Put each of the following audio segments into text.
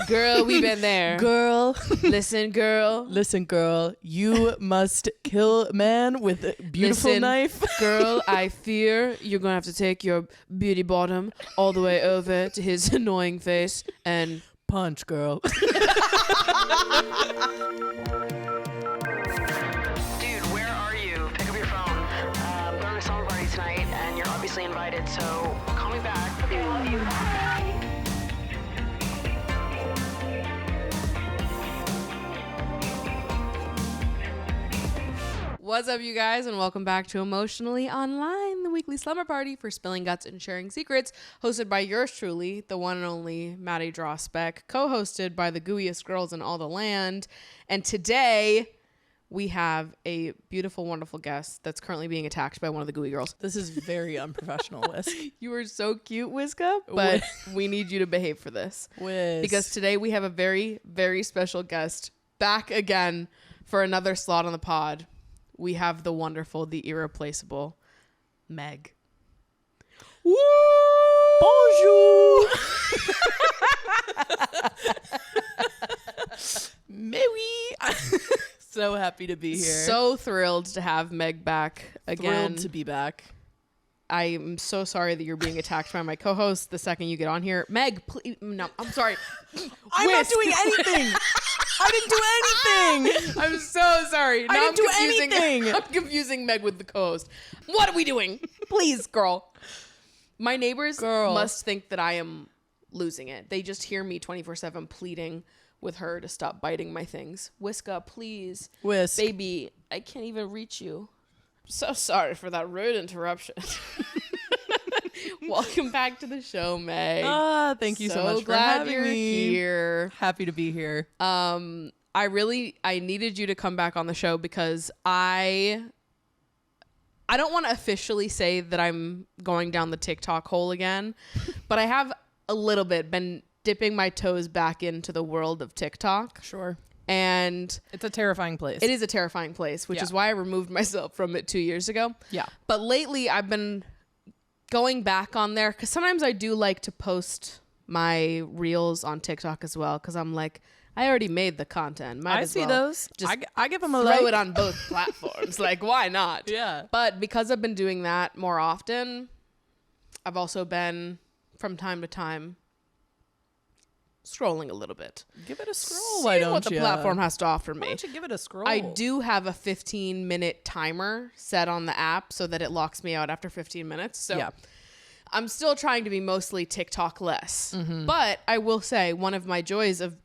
Girl, we been there. Girl. Listen, girl. Listen, girl. You must kill man with a beautiful Listen, knife. Girl, I fear you're going to have to take your beauty bottom all the way over to his annoying face and punch, girl. Dude, where are you? Pick up your phone. I'm going to a summer party tonight, and you're obviously invited, so call me back. Okay, I love you. Bye. What's up, you guys, and welcome back to Emotionally Online, the weekly slumber party for spilling guts and sharing secrets, hosted by yours truly, the one and only Maddie Drosbeck, co-hosted by the gooeyest girls in all the land. And today, we have a beautiful, wonderful guest that's currently being attacked by one of the gooey girls. This is very unprofessional, Whisk. You are so cute, Whiska, but we need you to behave for this. Whisk. Because today we have a very, very special guest back again for another slot on the pod. We have the wonderful, the irreplaceable Meg. Woo! Bonjour! Mary! So happy to be here. So thrilled to have Meg back again. Thrilled to be back. I am so sorry that you're being attacked by my co-host the second you get on here. Meg, please. No, I'm sorry. I'm not doing anything. I didn't do anything. I'm so sorry. I didn't do anything. I'm confusing Meg with the co-host. What are we doing? Please, girl. My neighbors must think that I am losing it. They just hear me 24/7 pleading with her to stop biting my things. Whiska, please. Whisk. Baby, I can't even reach you. So sorry for that rude interruption. Welcome back to the show, Meg. Thank you so much for having you're me. here. Happy to be here. I needed you to come back on the show because I don't want to officially say that I'm going down the TikTok hole again, but I have a little bit been dipping my toes back into the world of TikTok. Sure. And it's a terrifying place. It is a terrifying place, which is why I removed myself from it 2 years ago. Yeah. But lately I've been going back on there because sometimes I do like to post my reels on TikTok as well because I'm like, I already made the content. Might I as see well those. Just I give them a throw like. it on both platforms. Like, why not? Yeah. But because I've been doing that more often, I've also been from time to time scrolling a little bit. Give it a scroll. Seeing Why don't what the you? platform has to offer me. Why don't you give it a scroll? I do have a 15-minute timer set on the app so that it locks me out after 15 minutes. So yeah. I'm still trying to be mostly TikTok less. Mm-hmm. But I will say one of my joys of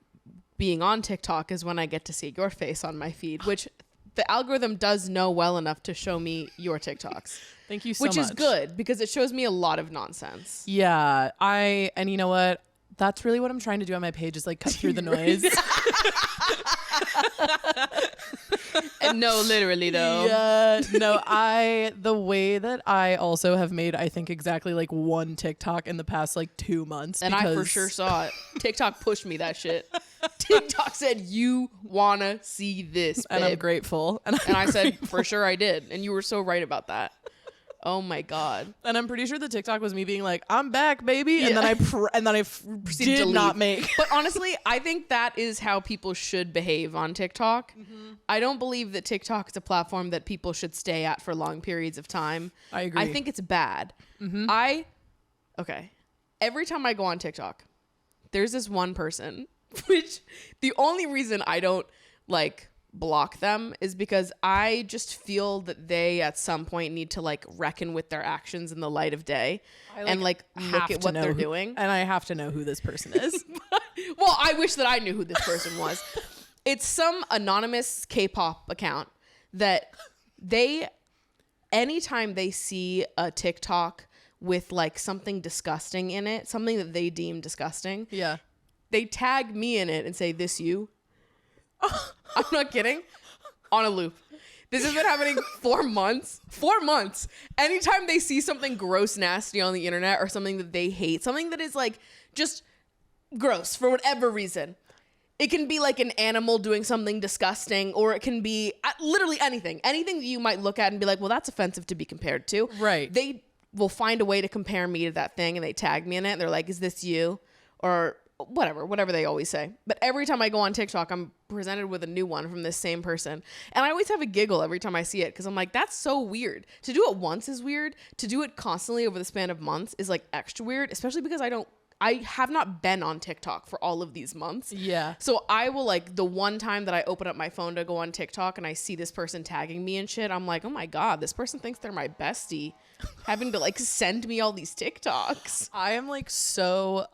being on TikTok is when I get to see your face on my feed, which the algorithm does know well enough to show me your TikToks. Thank you so much. Which is good because it shows me a lot of nonsense. Yeah. And you know what? That's really what I'm trying to do on my page is like cut through the noise. And no, literally though. Yeah. No, the way that I also have made, I think exactly like one TikTok in the past like 2 months. And I for sure saw it. TikTok pushed me that shit. TikTok said, you wanna see this, babe. And I'm grateful. And I said, for sure I did. And you were so right about that. Oh my God. And I'm pretty sure the TikTok was me being like, I'm back, baby. Yeah. And then I did not make. But honestly, I think that is how people should behave on TikTok. Mm-hmm. I don't believe that TikTok is a platform that people should stay at for long periods of time. I agree. I think it's bad. Mm-hmm. Every time I go on TikTok, there's this one person, which the only reason I don't like block them is because I just feel that they at some point need to like reckon with their actions in the light of day and like look at what they're doing. And I have to know who this person is. Well, I wish that I knew who this person was. It's some anonymous K-pop account that anytime they see a TikTok with like something disgusting in it, something that they deem disgusting, yeah, they tag me in it and say, "This you." I'm not kidding. On a loop. This has been happening 4 months. 4 months. Anytime they see something gross, nasty on the internet or something that they hate, something that is like just gross for whatever reason. It can be like an animal doing something disgusting, or it can be literally anything. Anything that you might look at and be like, well, that's offensive to be compared to. Right. They will find a way to compare me to that thing and they tag me in it. And they're like, is this you? Or whatever they always say. But every time I go on TikTok, I'm presented with a new one from this same person. And I always have a giggle every time I see it because I'm like, that's so weird. To do it once is weird. To do it constantly over the span of months is like extra weird, especially because I have not been on TikTok for all of these months. Yeah. So I will like the one time that I open up my phone to go on TikTok and I see this person tagging me and shit, I'm like, oh my God, this person thinks they're my bestie, having to like send me all these TikToks. I am like so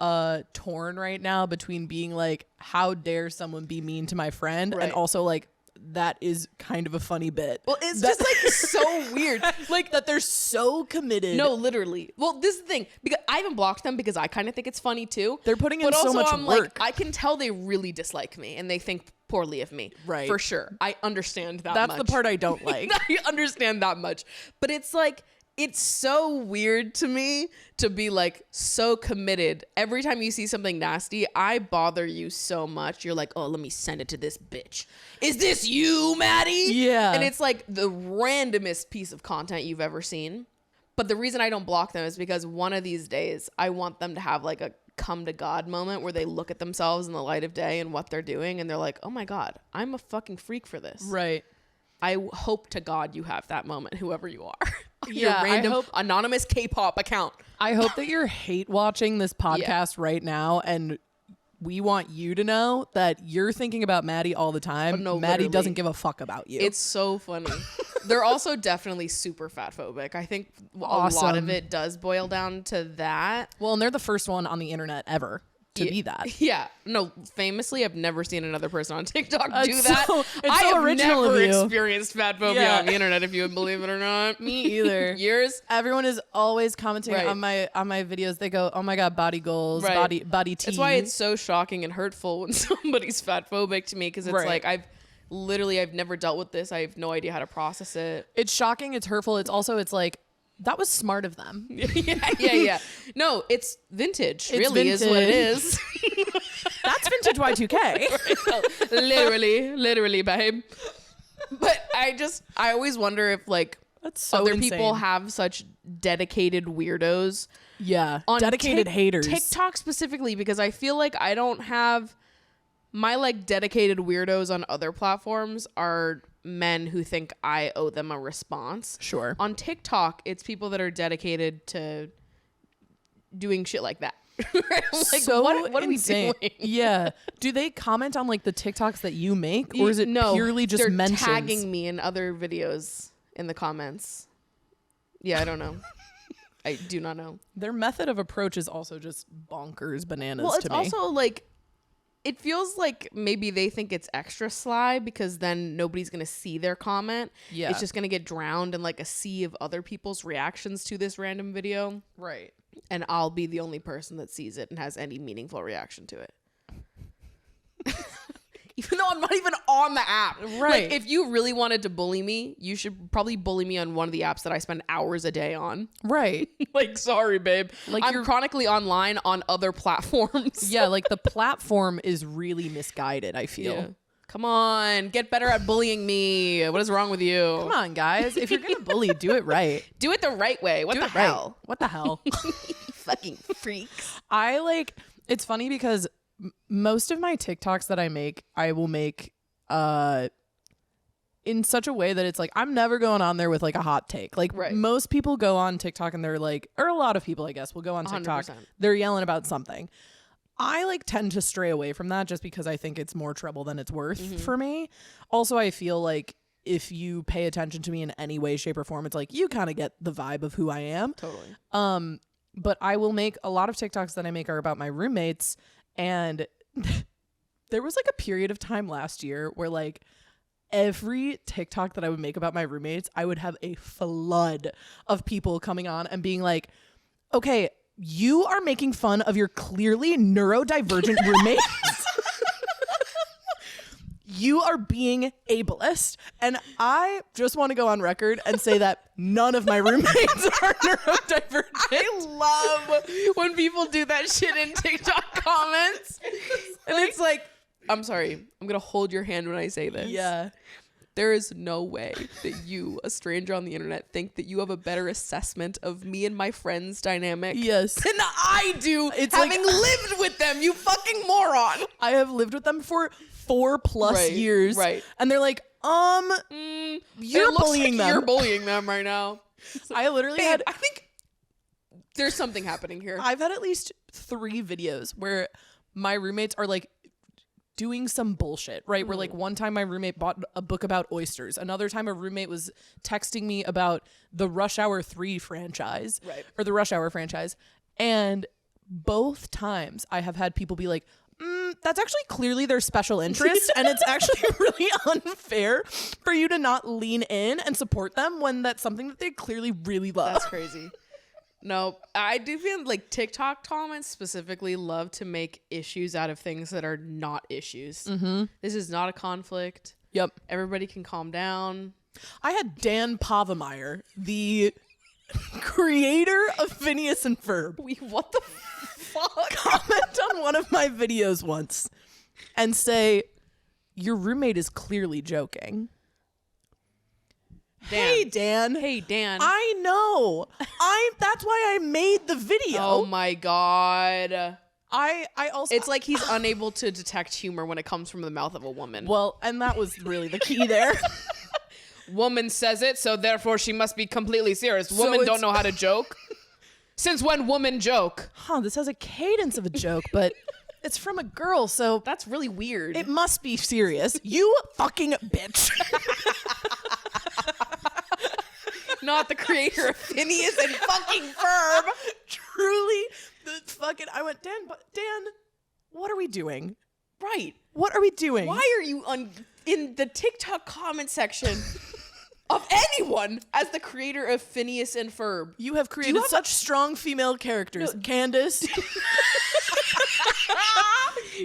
torn right now between being like, how dare someone be mean to my friend? Right. And also like, that is kind of a funny bit. Well, it's just like so weird. Like that they're so committed. No, literally. Well, this is the thing, because I haven't blocked them because I kind of think it's funny too. They're putting in but so also much I'm work. Like, I can tell they really dislike me and they think poorly of me. Right. For sure. I understand that That's much. the part I don't like. I understand that much. But it's like, it's so weird to me to be like so committed. Every time you see something nasty, I bother you so much. You're like, oh, let me send it to this bitch. Is this you, Maddie? Yeah. And it's like the randomest piece of content you've ever seen. But the reason I don't block them is because one of these days I want them to have like a come to God moment where they look at themselves in the light of day and what they're doing. And they're like, oh my God, I'm a fucking freak for this. Right. I hope to God you have that moment, whoever you are. Yeah, Your random I hope- anonymous K-pop account. I hope that you're hate watching this podcast right now, and we want you to know that you're thinking about Maddie all the time. No, Maddie literally. doesn't give a fuck about you. It's so funny. They're also definitely super fat phobic. I think a lot of Awesome. it does boil down to that. well, and they're the first one on the internet ever to be that. Yeah. No, famously, I've never seen another person on TikTok do It's that. so- it's I so have original never of you. experienced fat phobia Yeah. on the internet, if you would believe it or not. Me either. Yours? Everyone is always commenting Right. on my videos. They go, "Oh my God, body goals, Right. body tea." That's why it's so shocking and hurtful when somebody's fat phobic to me, because it's Right. like I've never dealt with this. I have no idea how to process it. It's shocking. It's hurtful. It's also like that was smart of them. yeah. No, it's vintage. It's really is what it vintage. is. That's vintage Y2K. literally, babe. But I always wonder if like That's so other insane. people have such dedicated weirdos Yeah, on dedicated haters. TikTok specifically, because I feel like I don't have my like dedicated weirdos on other platforms are men who think I owe them a response. Sure. On TikTok, it's people that are dedicated to doing shit like that. Like, so what are we insane. doing? Yeah. Do they comment on like the TikToks that you make, or is it No, purely just they're mentions? tagging me in other videos in the comments? Yeah, I don't know. I do not know. Their method of approach is also just bonkers bananas Well, it's to me. also like, it feels like maybe they think it's extra sly because then nobody's going to see their comment. Yeah. It's just going to get drowned in like a sea of other people's reactions to this random video. right. And I'll be the only person that sees it and has any meaningful reaction to it. Even though I'm not even on the app. Right. Like, if you really wanted to bully me, you should probably bully me on one of the apps that I spend hours a day on. Right. Like, sorry, babe. Like, I'm you're- chronically online on other platforms. Yeah, like the platform is really misguided, I feel. Yeah. Come on, get better at bullying me. What is wrong with you? Come on, guys. If you're gonna bully, do it right. Do it the right way. What Do the it right. hell? What the hell? Fucking freaks. I like it's funny because most of my TikToks that I make, I will make in such a way that it's like I'm never going on there with like a hot take. Like Right. most people go on TikTok and they're like, or a lot of people I guess will go on TikTok. 100%. They're yelling about something. I like tend to stray away from that just because I think it's more trouble than it's worth for me. Also, I feel like if you pay attention to me in any way, shape, or form, it's like you kind of get the vibe of who I am. Totally. But I will make a lot of TikToks that I make are about my roommates. And there was like a period of time last year where like every TikTok that I would make about my roommates, I would have a flood of people coming on and being like, okay, you are making fun of your clearly neurodivergent roommates. You are being ableist. And I just want to go on record and say that none of my roommates are neurodivergent. I love when people do that shit in TikTok comments. And it's like, I'm sorry, I'm going to hold your hand when I say this. Yeah. There is no way that you, a stranger on the internet, think that you have a better assessment of me and my friends' dynamic Yes. than I do, It's having lived with them, you fucking moron. I have lived with them for 4+ years. Right. And they're like, It you're looks bullying like them. You're bullying them right now. I literally Babe, had I think there's something happening here. I've had at least 3 videos where my roommates are like doing some bullshit, right? Where like one time my roommate bought a book about oysters. Another time a roommate was texting me about the Rush Hour 3 franchise. Right. Or the Rush Hour franchise. And both times I have had people be like, that's actually clearly their special interest. And it's actually really unfair for you to not lean in and support them when that's something that they clearly really love. That's crazy. No, I do feel like TikTok comments specifically love to make issues out of things that are not issues. This is not a conflict. Yep. Everybody can calm down. I had Dan Pavemeyer, the creator of Phineas and Ferb, What the fuck? comment on one of my videos once and say, your roommate is clearly joking. Hey, Dan. Hey, Dan. I know. That's why I made the video. Oh my god. I also It's like he's unable to detect humor when it comes from the mouth of a woman. well, and that was really the key there. Woman says it, so therefore she must be completely serious. So Women it's- don't know how to joke. Since when women joke? This has a cadence of a joke, but it's from a girl, so That's really weird. it must be serious. You fucking bitch. Not the creator of Phineas and fucking Ferb. Truly, I went, Dan, what are we doing? Right. What are we doing? Why are you in the TikTok comment section of anyone as the creator of Phineas and Ferb? You have created have such strong female characters. Candace.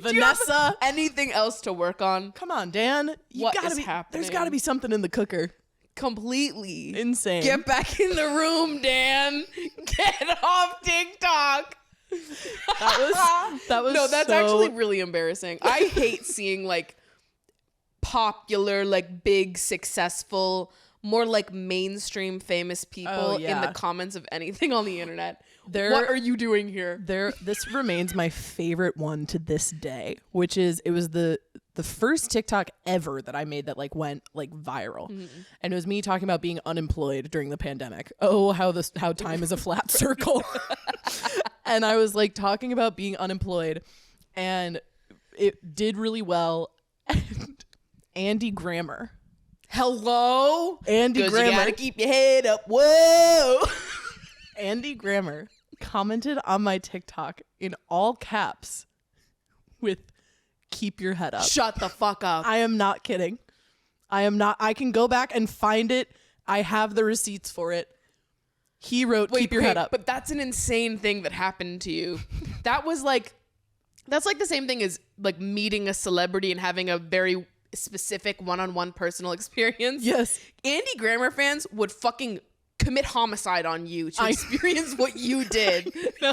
Vanessa. Anything else to work on? Come on, Dan. What is There's happening? got to be something in the cooker. Completely Insane. Get back in the room, Dan. Get off TikTok. That was No, that's so- actually really embarrassing. I hate seeing like popular, like big, successful, more like mainstream famous people in the comments of anything on the internet. What are you doing here? This remains my favorite one to this day, which is it was the first TikTok ever that I made that like went like viral. And it was me talking about being unemployed during the pandemic. Oh, how time is a flat circle. And I was like talking about being unemployed, and it did really well. And Andy Grammer. Hello? Andy 'Cause Grammer. you gotta keep your head up. Whoa. Andy Grammer commented on my TikTok in all caps with "keep your head up." Shut the fuck up. I am not kidding. I can go back and find it. I have the receipts for it. He wrote, "Keep your head up." But that's an insane thing that happened to you. That's like the same thing as like meeting a celebrity and having a very specific one-on-one personal experience. Yes. Andy Grammer fans would fucking commit homicide on you to experience what you did. No,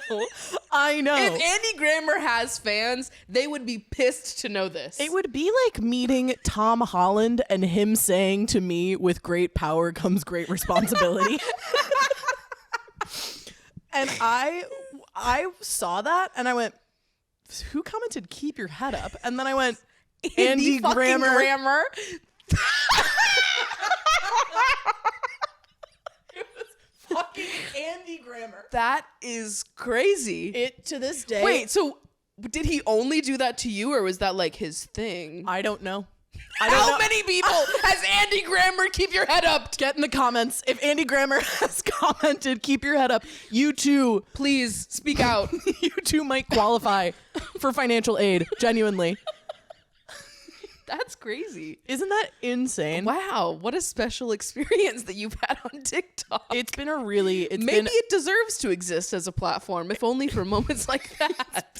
I know. If Andy Grammer has fans, they would be pissed to know this. It would be like meeting Tom Holland and him saying to me, "With great power comes great responsibility." And I saw that and I went, who commented "keep your head up"? And then I went, Andy fucking Grammer. Fucking Andy Grammer. That is crazy. It to this day. Wait, so did he only do that to you, or was that like his thing? I don't know. How many people has Andy Grammer keep your head up? Get in the comments. If Andy Grammer has commented, "keep your head up," you too, Please speak out. you too might qualify for financial aid. Genuinely. That's crazy. Isn't that insane? Wow, what a special experience that you've had on TikTok. It's been a really, Maybe it deserves to exist as a platform, if only for moments like that.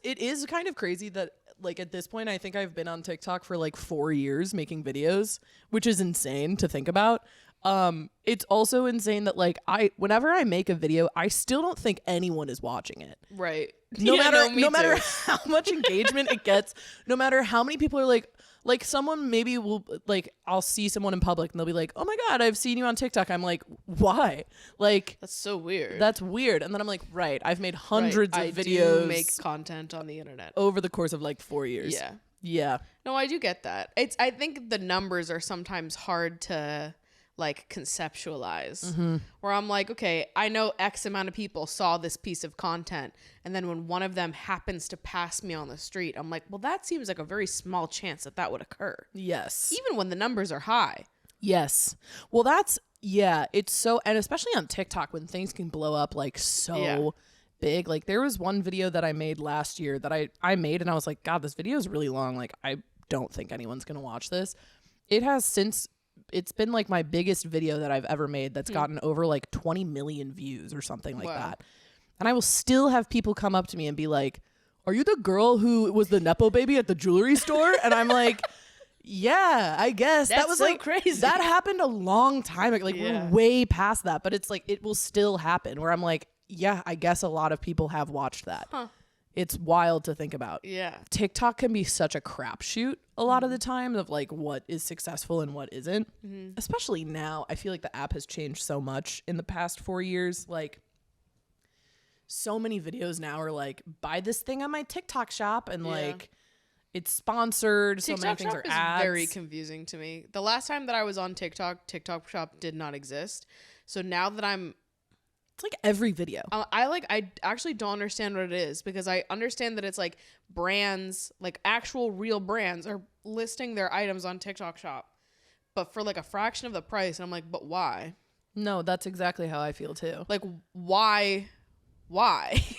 it is kind of crazy that like at this point, I think I've been on TikTok for like 4 years making videos, which is insane to think about. It's also insane that like whenever I make a video, I still don't think anyone is watching it. Right. No Yeah, matter me no matter too. how much engagement it gets, no matter how many people are like, Like someone maybe will like I'll see someone in public and they'll be like, "Oh my god, I've seen you on TikTok." I'm like, "Why?" Like That's so weird. that's weird. And then I'm like, "Right, I've made hundreds I of videos do make content on the internet. over the course of like 4 years." Yeah. Yeah. No, I do get that. I think the numbers are sometimes hard to like conceptualize. Where I'm like, okay, I know X amount of people saw this piece of content, and then when one of them happens to pass me on the street, I'm like, well, that seems like a very small chance that that would occur. Yes. Even when the numbers are high. Yes. Well, that's it's so, and especially on TikTok when things can blow up like so big. Like there was one video that I made last year that I made and I was like, God, this video is really long. Like I don't think anyone's going to watch this. It's been like my biggest video that I've ever made that's gotten over like 20 million views or something like that. And I will still have people come up to me and be like, "Are you the girl who was the Nepo baby at the jewelry store?" And I'm like, yeah, I guess. That's that was so like crazy. That happened a long time ago. Like we're way past that, but it's like it will still happen where I'm like, yeah, I guess a lot of people have watched that. It's wild to think about. Yeah. TikTok can be such a crapshoot a lot of the time of like what is successful and what isn't. Especially now. I feel like the app has changed so much in the past 4 years. Like so many videos now are like, buy this thing on my TikTok shop and like it's sponsored. TikTok so many things shop are is ads. very confusing to me. The last time that I was on TikTok shop did not exist. So now that It's like every video. I actually don't understand what it is, because I understand that it's like brands, like actual real brands are listing their items on TikTok shop, but for like a fraction of the price. And I'm like, but why? No, that's exactly how I feel too. Like why?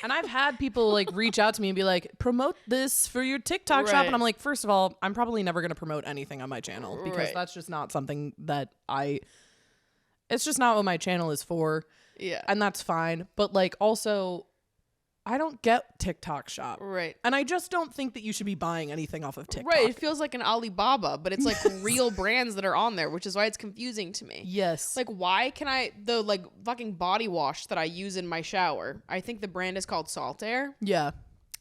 And I've had people like reach out to me and be like, promote this for your TikTok shop. And I'm like, first of all, I'm probably never going to promote anything on my channel because that's just not something that it's just not what my channel is for. Yeah. And that's fine. But like also, I don't get TikTok shop. Right. And I just don't think that you should be buying anything off of TikTok. Right. It feels like an Alibaba, but it's like real brands that are on there, which is why it's confusing to me. Yes. Like, why can the like fucking body wash that I use in my shower, I think the brand is called Saltaire. Yeah.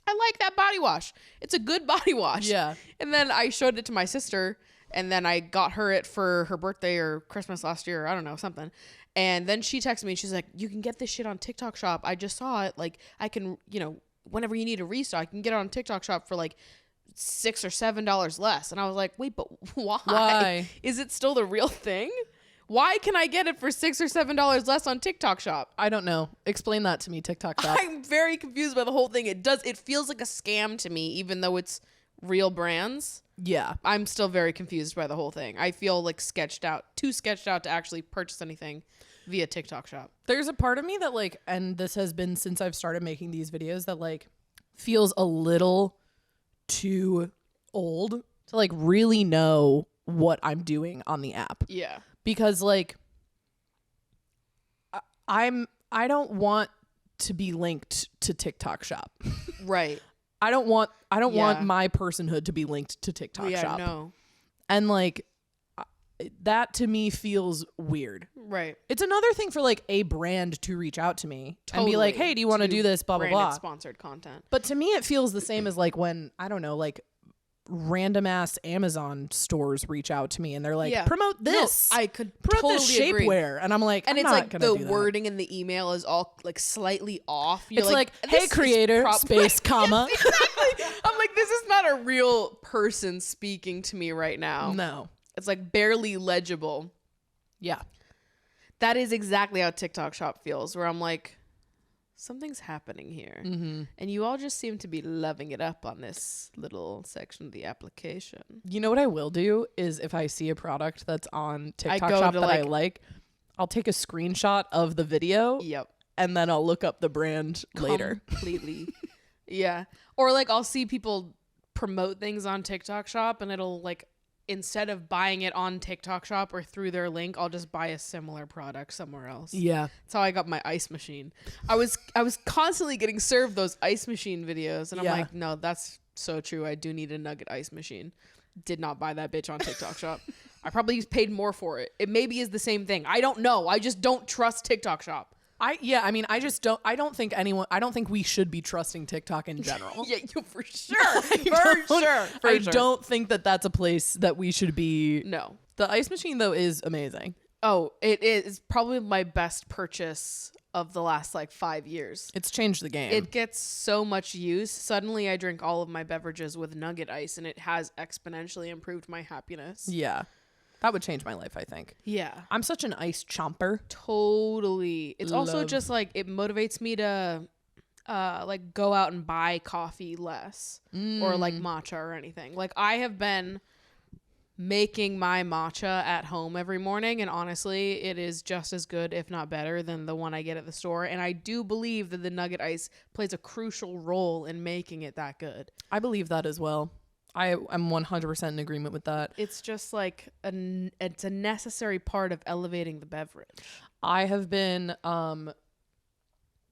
I like that body wash. It's a good body wash. Yeah. And then I showed it to my sister, and then I got her it for her birthday or Christmas last year. Or I don't know, something. And then she texted me. She's like, you can get this shit on TikTok shop. I just saw it. Like, I can, whenever you need a restock, you can get it on TikTok shop for like $6 or $7 less. And I was like, wait, but why? Why? Is it still the real thing? Why can I get it for $6 or $7 less on TikTok shop? I don't know. Explain that to me, TikTok shop. I'm very confused by the whole thing. It feels like a scam to me, even though it's real brands. Yeah. I'm still very confused by the whole thing. I feel like too sketched out to actually purchase anything via TikTok shop. There's a part of me that like, and this has been since I've started making these videos, that like feels a little too old to like really know what I'm doing on the app. Yeah. Because like I don't want to be linked to TikTok shop. Right. I don't want my personhood to be linked to TikTok shop. No. And like that to me feels weird. Right. It's another thing for like a brand to reach out to me and be like, hey, do you want to do this? Blah, blah, blah. Sponsored content. But to me, it feels the same as like when, I don't know, like random ass Amazon stores reach out to me and they're like, promote this. No, I could promote totally this shapewear. And I'm like, and I'm it's not like gonna the do that. wording in the email is all like slightly off. You're It's like, this hey, is creator, space, comma. Yes, exactly. I'm like, this is not a real person speaking to me right now. No. It's like barely legible. Yeah. That is exactly how TikTok shop feels, where I'm like, something's happening here. Mm-hmm. And you all just seem to be loving it up on this little section of the application. You know what I will do is if I see a product that's on TikTok shop that I like, I'll take a screenshot of the video. Yep. And then I'll look up the brand later. Completely. Yeah. Or like I'll see people promote things on TikTok shop and it'll like, instead of buying it on TikTok shop or through their link, I'll just buy a similar product somewhere else. Yeah. That's how I got my ice machine. I was constantly getting served those ice machine videos and I'm like, no, that's so true. I do need a nugget ice machine. Did not buy that bitch on TikTok shop. I probably paid more for it. It maybe is the same thing. I don't know. I just don't trust TikTok shop. I don't think we should be trusting TikTok in general. Yeah, for sure. For sure. I don't think that that's a place that we should be. No. The ice machine, though, is amazing. Oh, it is probably my best purchase of the last 5 years. It's changed the game. It gets so much use. Suddenly I drink all of my beverages with nugget ice, and it has exponentially improved my happiness. Yeah. That would change my life, I think. Yeah. I'm such an ice chomper. Totally. It's also just it motivates me to go out and buy coffee less or matcha or anything. I have been making my matcha at home every morning, and honestly it is just as good, if not better, than the one I get at the store. And I do believe that the nugget ice plays a crucial role in making it that good. I believe that as well. I'm 100% in agreement with that. It's just it's a necessary part of elevating the beverage. I have been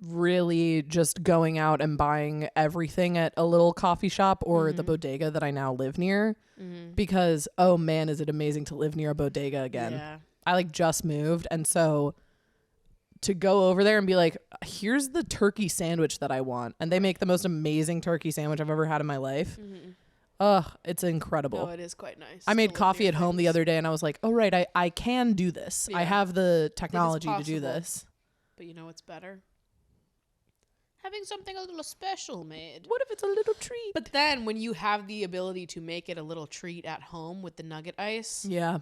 really just going out and buying everything at a little coffee shop or the bodega that I now live near, because oh man, is it amazing to live near a bodega again. Yeah. I just moved, and so to go over there and be like, here's the turkey sandwich that I want, and they make the most amazing turkey sandwich I've ever had in my life. It's incredible. No, it is quite nice. I made coffee at home the other day, and I was like, oh right, I can do this. Yeah. I have the technology to do possible. this. But you know what's better? Having something a little special made. What if it's a little treat? But then when you have the ability to make it a little treat at home with the nugget ice, Yeah.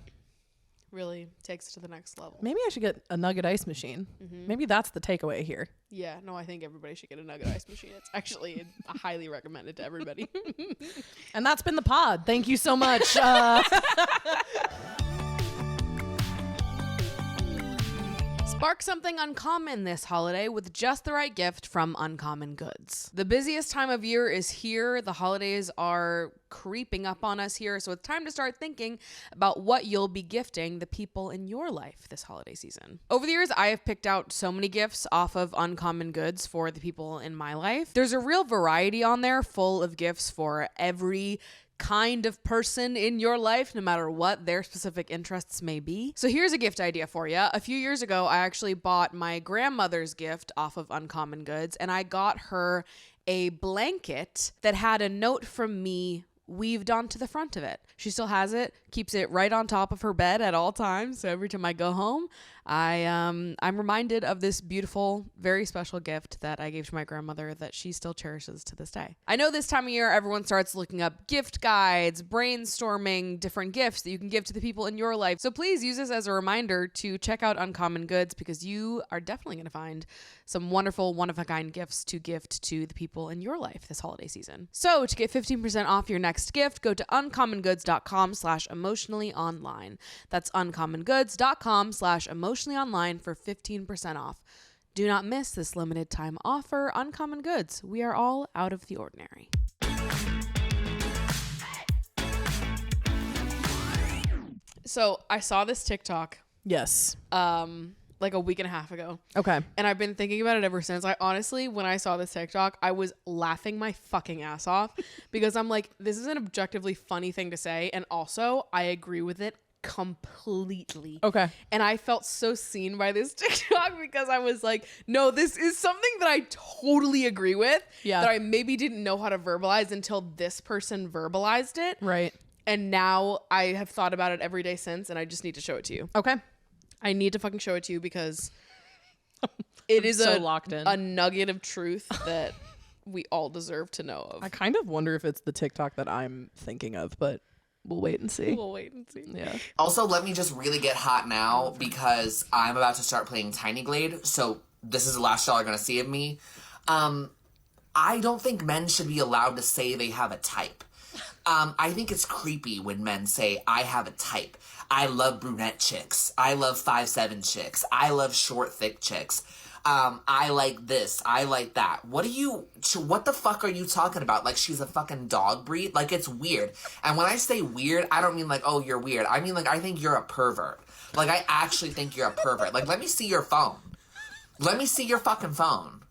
really takes it to the next level. Maybe I should get a nugget ice machine. Maybe that's the takeaway here. Yeah, no, I think everybody should get a nugget ice machine. It's actually highly recommended to everybody. And that's been the pod. Thank you so much. Spark something uncommon this holiday with just the right gift from Uncommon Goods. The busiest time of year is here. The holidays are creeping up on us here, so it's time to start thinking about what you'll be gifting the people in your life this holiday season. Over the years, I have picked out so many gifts off of Uncommon Goods for the people in my life. There's a real variety on there, full of gifts for every kind of person in your life, no matter what their specific interests may be. So here's a gift idea for you. A few years ago, I actually bought my grandmother's gift off of Uncommon Goods, and I got her a blanket that had a note from me weaved onto the front of it. She still has it, keeps it right on top of her bed at all times. So every time I go home, I'm reminded of this beautiful, very special gift that I gave to my grandmother that she still cherishes to this day. I know this time of year, everyone starts looking up gift guides, brainstorming different gifts that you can give to the people in your life. So please use this as a reminder to check out Uncommon Goods, because you are definitely going to find some wonderful, one-of-a-kind gifts to gift to the people in your life this holiday season. So to get 15% off your next gift, go to uncommongoods.com/emotionallyonline. That's uncommongoods.com/emotionallyonline for 15% off. Do not miss this limited time offer. Uncommon Goods. We are all out of the ordinary. So I saw this TikTok Yes. like a week and a half ago. Okay. And I've been thinking about it ever since. I honestly, when I saw this TikTok, I was laughing my fucking ass off because I'm like, this is an objectively funny thing to say. And also, I agree with it completely. Okay. And I felt so seen by this TikTok because I was like, no, this is something that I totally agree with. Yeah. That I maybe didn't know how to verbalize until this person verbalized it. Right. And now I have thought about it every day since, and I just need to show it to you. Okay. I need to fucking show it to you because it is so locked in. a nugget of truth that we all deserve to know of. I kind of wonder if it's the TikTok that I'm thinking of, but we'll wait and see. We'll wait and see. Yeah. Also, let me just really get hot now because I'm about to start playing Tiny Glade, so this is the last y'all are going to see of me. I don't think men should be allowed to say they have a type. I think it's creepy when men say, I have a type. I love brunette chicks. I love 5'7" chicks. I love short, thick chicks. I like this. I like that. What the fuck are you talking about? Like she's a fucking dog breed? Like it's weird. And when I say weird, I don't mean like, oh, you're weird. I mean like, I think you're a pervert. Like I actually think you're a pervert. Like let me see your phone. Let me see your fucking phone.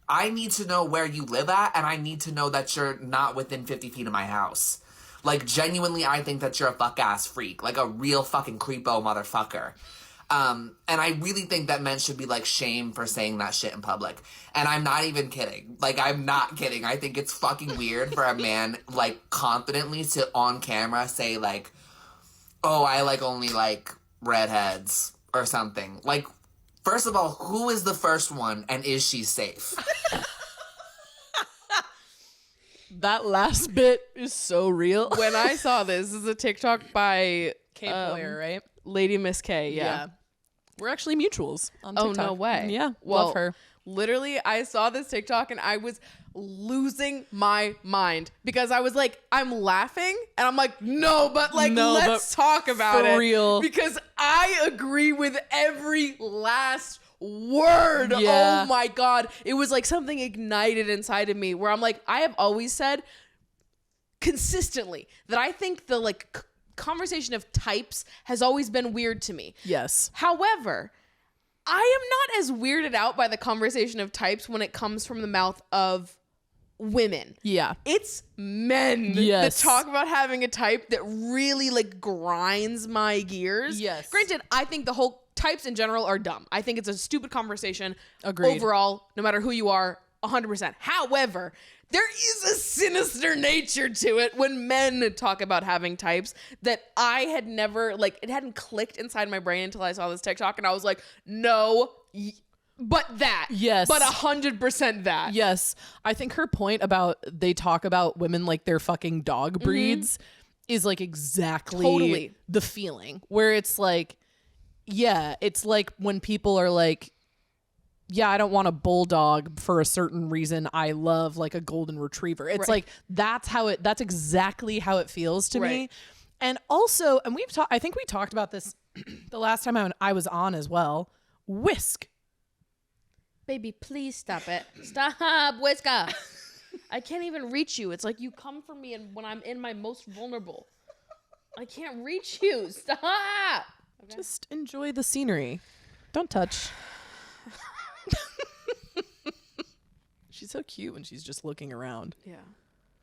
I need to know where you live at, and I need to know that you're not within 50 feet of my house. Like, genuinely, I think that you're a fuck-ass freak. Like, a real fucking creepo motherfucker. And I really think that men should be, like, shamed for saying that shit in public. And I'm not even kidding. Like, I'm not kidding. I think it's fucking weird for a man, like, confidently to, on camera, say, like, oh, I, like, only like redheads or something. Like, first of all, who is the first one, and is she safe? That last bit is so real. When I saw this is a TikTok by Kay Boyer, right? Lady Miss K. Yeah. We're actually mutuals on Oh, TikTok. no way. Yeah. Well, love her. Literally, I saw this TikTok and I was losing my mind because I was like, I'm laughing and I'm like, no, but like, let's talk about for it. real. Because I agree with every last word. Yeah. Oh my God. It was like something ignited inside of me where I'm like, I have always said consistently that I think the like conversation of types has always been weird to me. Yes. However, I am not as weirded out by the conversation of types when it comes from the mouth of women. Yeah. It's men Yes. that talk about having a type that really like grinds my gears. Yes. Granted, I think the whole types in general are dumb. I think it's a stupid conversation. Agreed. Overall, no matter who you are, 100%. However, there is a sinister nature to it when men talk about having types that I had never, like, it hadn't clicked inside my brain until I saw this TikTok and I was like, no, but that. Yes. But 100% that. Yes. I think her point about they talk about women like they're fucking dog breeds is like exactly Totally. the feeling where it's like, yeah, it's like when people are like, yeah, I don't want a bulldog for a certain reason. I love like a golden retriever. It's Right. like that's exactly how it feels to me. Right. And also, and I think we talked about this the last time I was on as well. Whisk. Baby, please stop it. Stop, Whisker. I can't even reach you. It's like you come for me and when I'm in my most vulnerable. I can't reach you. Stop. Okay. Just enjoy the scenery. Don't touch. She's so cute when she's just looking around Yeah.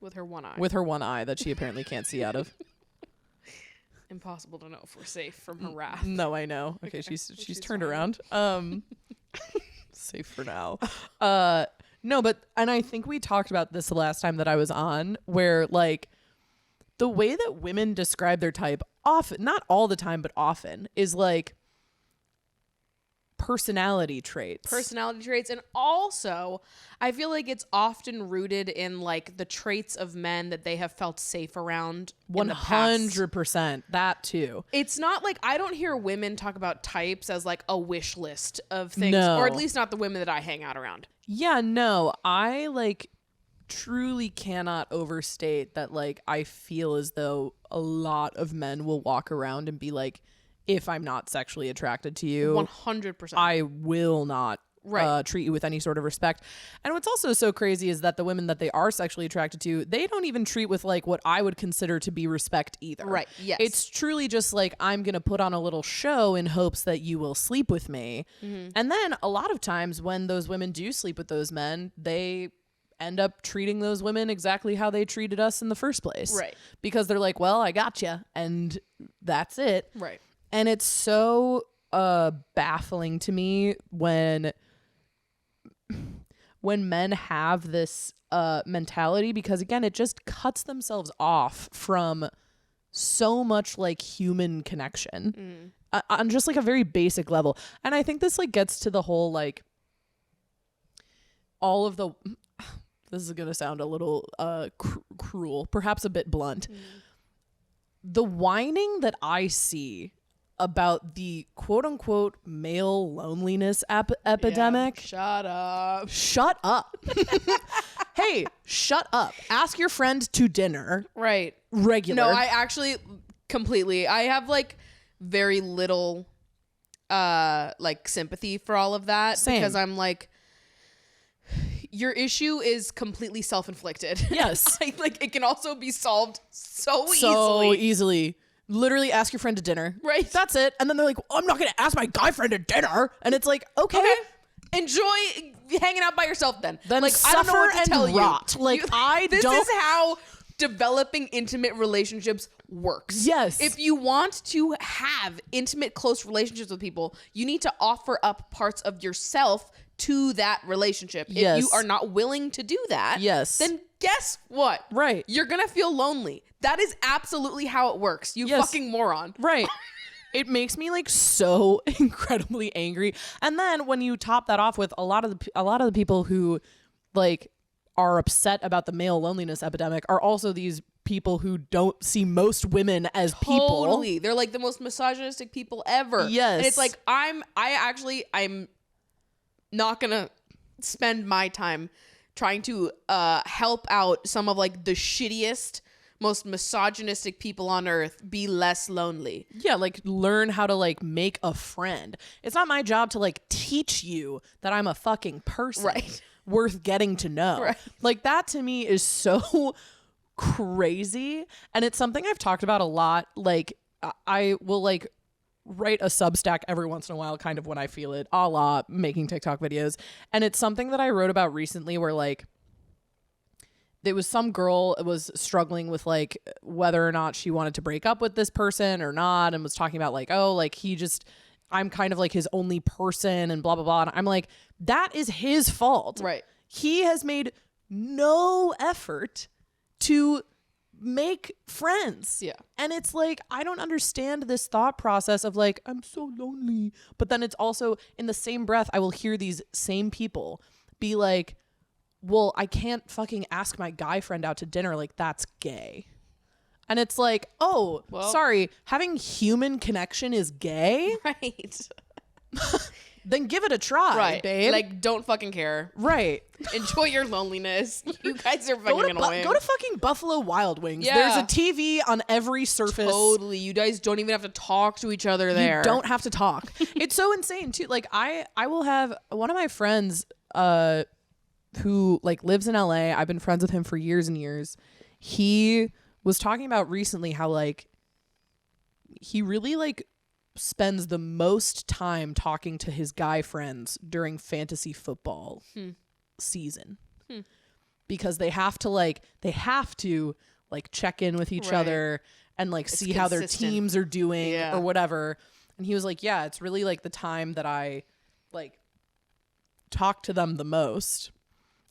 With her one eye. with her one eye that she apparently can't see out of. Impossible to know if we're safe from her wrath. No, I know. Okay, she's turned fine. around. Safe for now. No, but and I think we talked about this the last time that I was on, where like the way that women describe their type often, not all the time, but often, is like personality traits. And also I feel like it's often rooted in like the traits of men that they have felt safe around. 100%. That too. It's not like I don't hear women talk about types as like a wish list of things, No. or at least not the women that I hang out around. Yeah, no, I like truly cannot overstate that. Like, I feel as though a lot of men will walk around and be like, if I'm not sexually attracted to you, 100%. I will not treat you with any sort of respect. And what's also so crazy is that the women that they are sexually attracted to, they don't even treat with like what I would consider to be respect either. Right, yes. It's truly just like, I'm going to put on a little show in hopes that you will sleep with me. And then a lot of times when those women do sleep with those men, they end up treating those women exactly how they treated us in the first place. Right. Because they're like, well, I got you. And that's it. Right. And it's so baffling to me when men have this mentality, because again, it just cuts themselves off from so much like human connection on just like a very basic level. And I think this like gets to the whole like all of the this is gonna sound a little cruel, perhaps a bit blunt. The whining that I see about the quote unquote male loneliness epidemic. Shut up. Shut up. Hey, shut up. Ask your friend to dinner. Right. Regular. No, I actually completely. I have like very little like sympathy for all of that. Same. Because I'm like, your issue is completely self-inflicted. Yes. Like it can also be solved so easily. Literally ask your friend to dinner. Right. That's it. And then they're like, oh, I'm not going to ask my guy friend to dinner. And it's like, okay. Enjoy hanging out by yourself then. Then like I don't know what to suffer tell and rot. you. Like, I this don't- is how developing intimate relationships works. Yes. If you want to have intimate, close relationships with people, you need to offer up parts of yourself to that relationship. Yes. If you are not willing to do that, Yes. then guess what? Right. You're going to feel lonely. That is absolutely how it works. You Yes. fucking moron. Right. It makes me like so incredibly angry. And then when you top that off with a lot of the people who like are upset about the male loneliness epidemic are also these people who don't see most women as people. Totally. They're like the most misogynistic people ever. Yes. And it's like I'm not gonna spend my time trying to help out some of like the shittiest, most misogynistic people on earth be less lonely. Yeah, like learn how to like make a friend. It's not my job to like teach you that I'm a fucking person Right. worth getting to know. Right. Like that to me is so crazy. And it's something I've talked about a lot. Like I will like write a Substack every once in a while, kind of when I feel it, a la making TikTok videos. And it's something that I wrote about recently where like there was some girl was struggling with like whether or not she wanted to break up with this person or not, and was talking about like, oh, like I'm kind of like his only person and blah blah blah. And I'm like, that is his fault. Right. He has made no effort to make friends. Yeah. And it's like, I don't understand this thought process of like, I'm so lonely. But then it's also in the same breath, I will hear these same people be like, well, I can't fucking ask my guy friend out to dinner. Like, that's gay. And it's like, oh, Well- sorry, having human connection is gay? Right. Then give it a try, Right. babe. Like, don't fucking care. right. Enjoy your loneliness. You guys are fucking Go to, annoying. go to fucking Buffalo Wild Wings. Yeah. There's a TV on every surface. Totally. You guys don't even have to talk to each other there. You don't have to talk. It's so insane too. Like I will have one of my friends who like lives in LA. I've been friends with him for years and years. He was talking about recently how like he really like spends the most time talking to his guy friends during fantasy football season. Because they have to check in with each Right. other and like see how their consistent. teams are doing Yeah. or whatever. And he was like, yeah, it's really like the time that I like talk to them the most.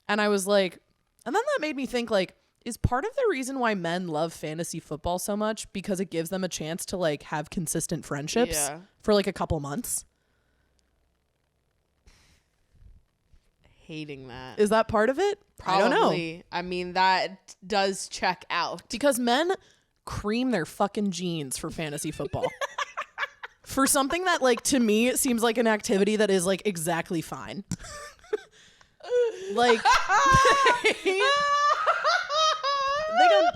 And I was like, and then that made me think like, is part of the reason why men love fantasy football so much because it gives them a chance to like have consistent friendships Yeah. for like a couple months? Hating that. Is that part of it? I don't know. Probably. I mean, that does check out. Because men cream their fucking jeans for fantasy football. For something that like to me it seems like an activity that is like exactly fine. Like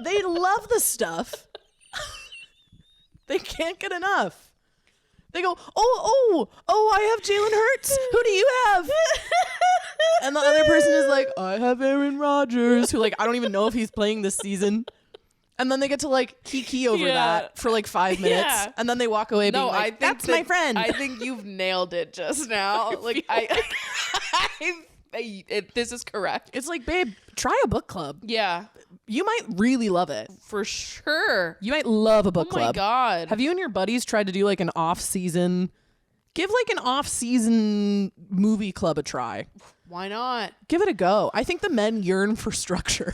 they love the stuff. They can't get enough. They go, oh, I have Jalen Hurts. Who do you have? And the other person is like, I have Aaron Rodgers, who like I don't even know if he's playing this season. And then they get to like kiki over Yeah. that for like 5 minutes, Yeah. and then they walk away being No, like, I think "That's my friend." I think you've nailed it just now. Like this is correct. It's like, babe, try a book club. Yeah, You might really love it. for sure. You might love a book Oh my club. God. Have you and your buddies tried to do like an off-season? Give like an off-season movie club a try. Why not? Give it a go. I think the men yearn for structure.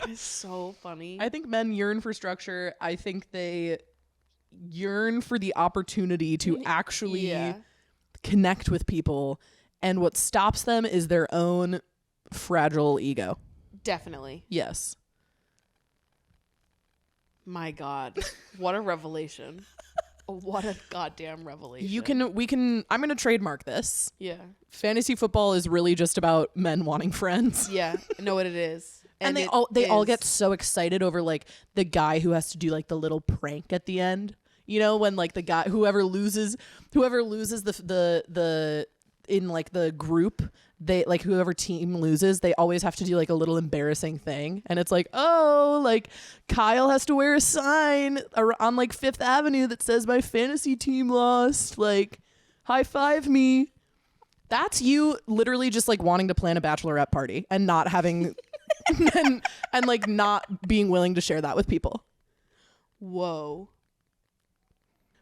That is so funny. I think men yearn for structure. I think they yearn for the opportunity to actually Yeah. connect with people, and what stops them is their own fragile ego. Definitely. Yes. My God. What a revelation. What a goddamn revelation. I'm going to trademark this. Yeah. Fantasy football is really just about men wanting friends. Yeah. I know what it is. And they it all is- get so excited over like the guy who has to do like the little prank at the end. You know, when like the guy whoever loses the in like the group, they like whoever team loses, they always have to do like a little embarrassing thing. And it's like, oh, like Kyle has to wear a sign on like 5th Avenue that says my fantasy team lost, like high five me. That's you literally just like wanting to plan a bachelorette party and not having and like not being willing to share that with people. Whoa.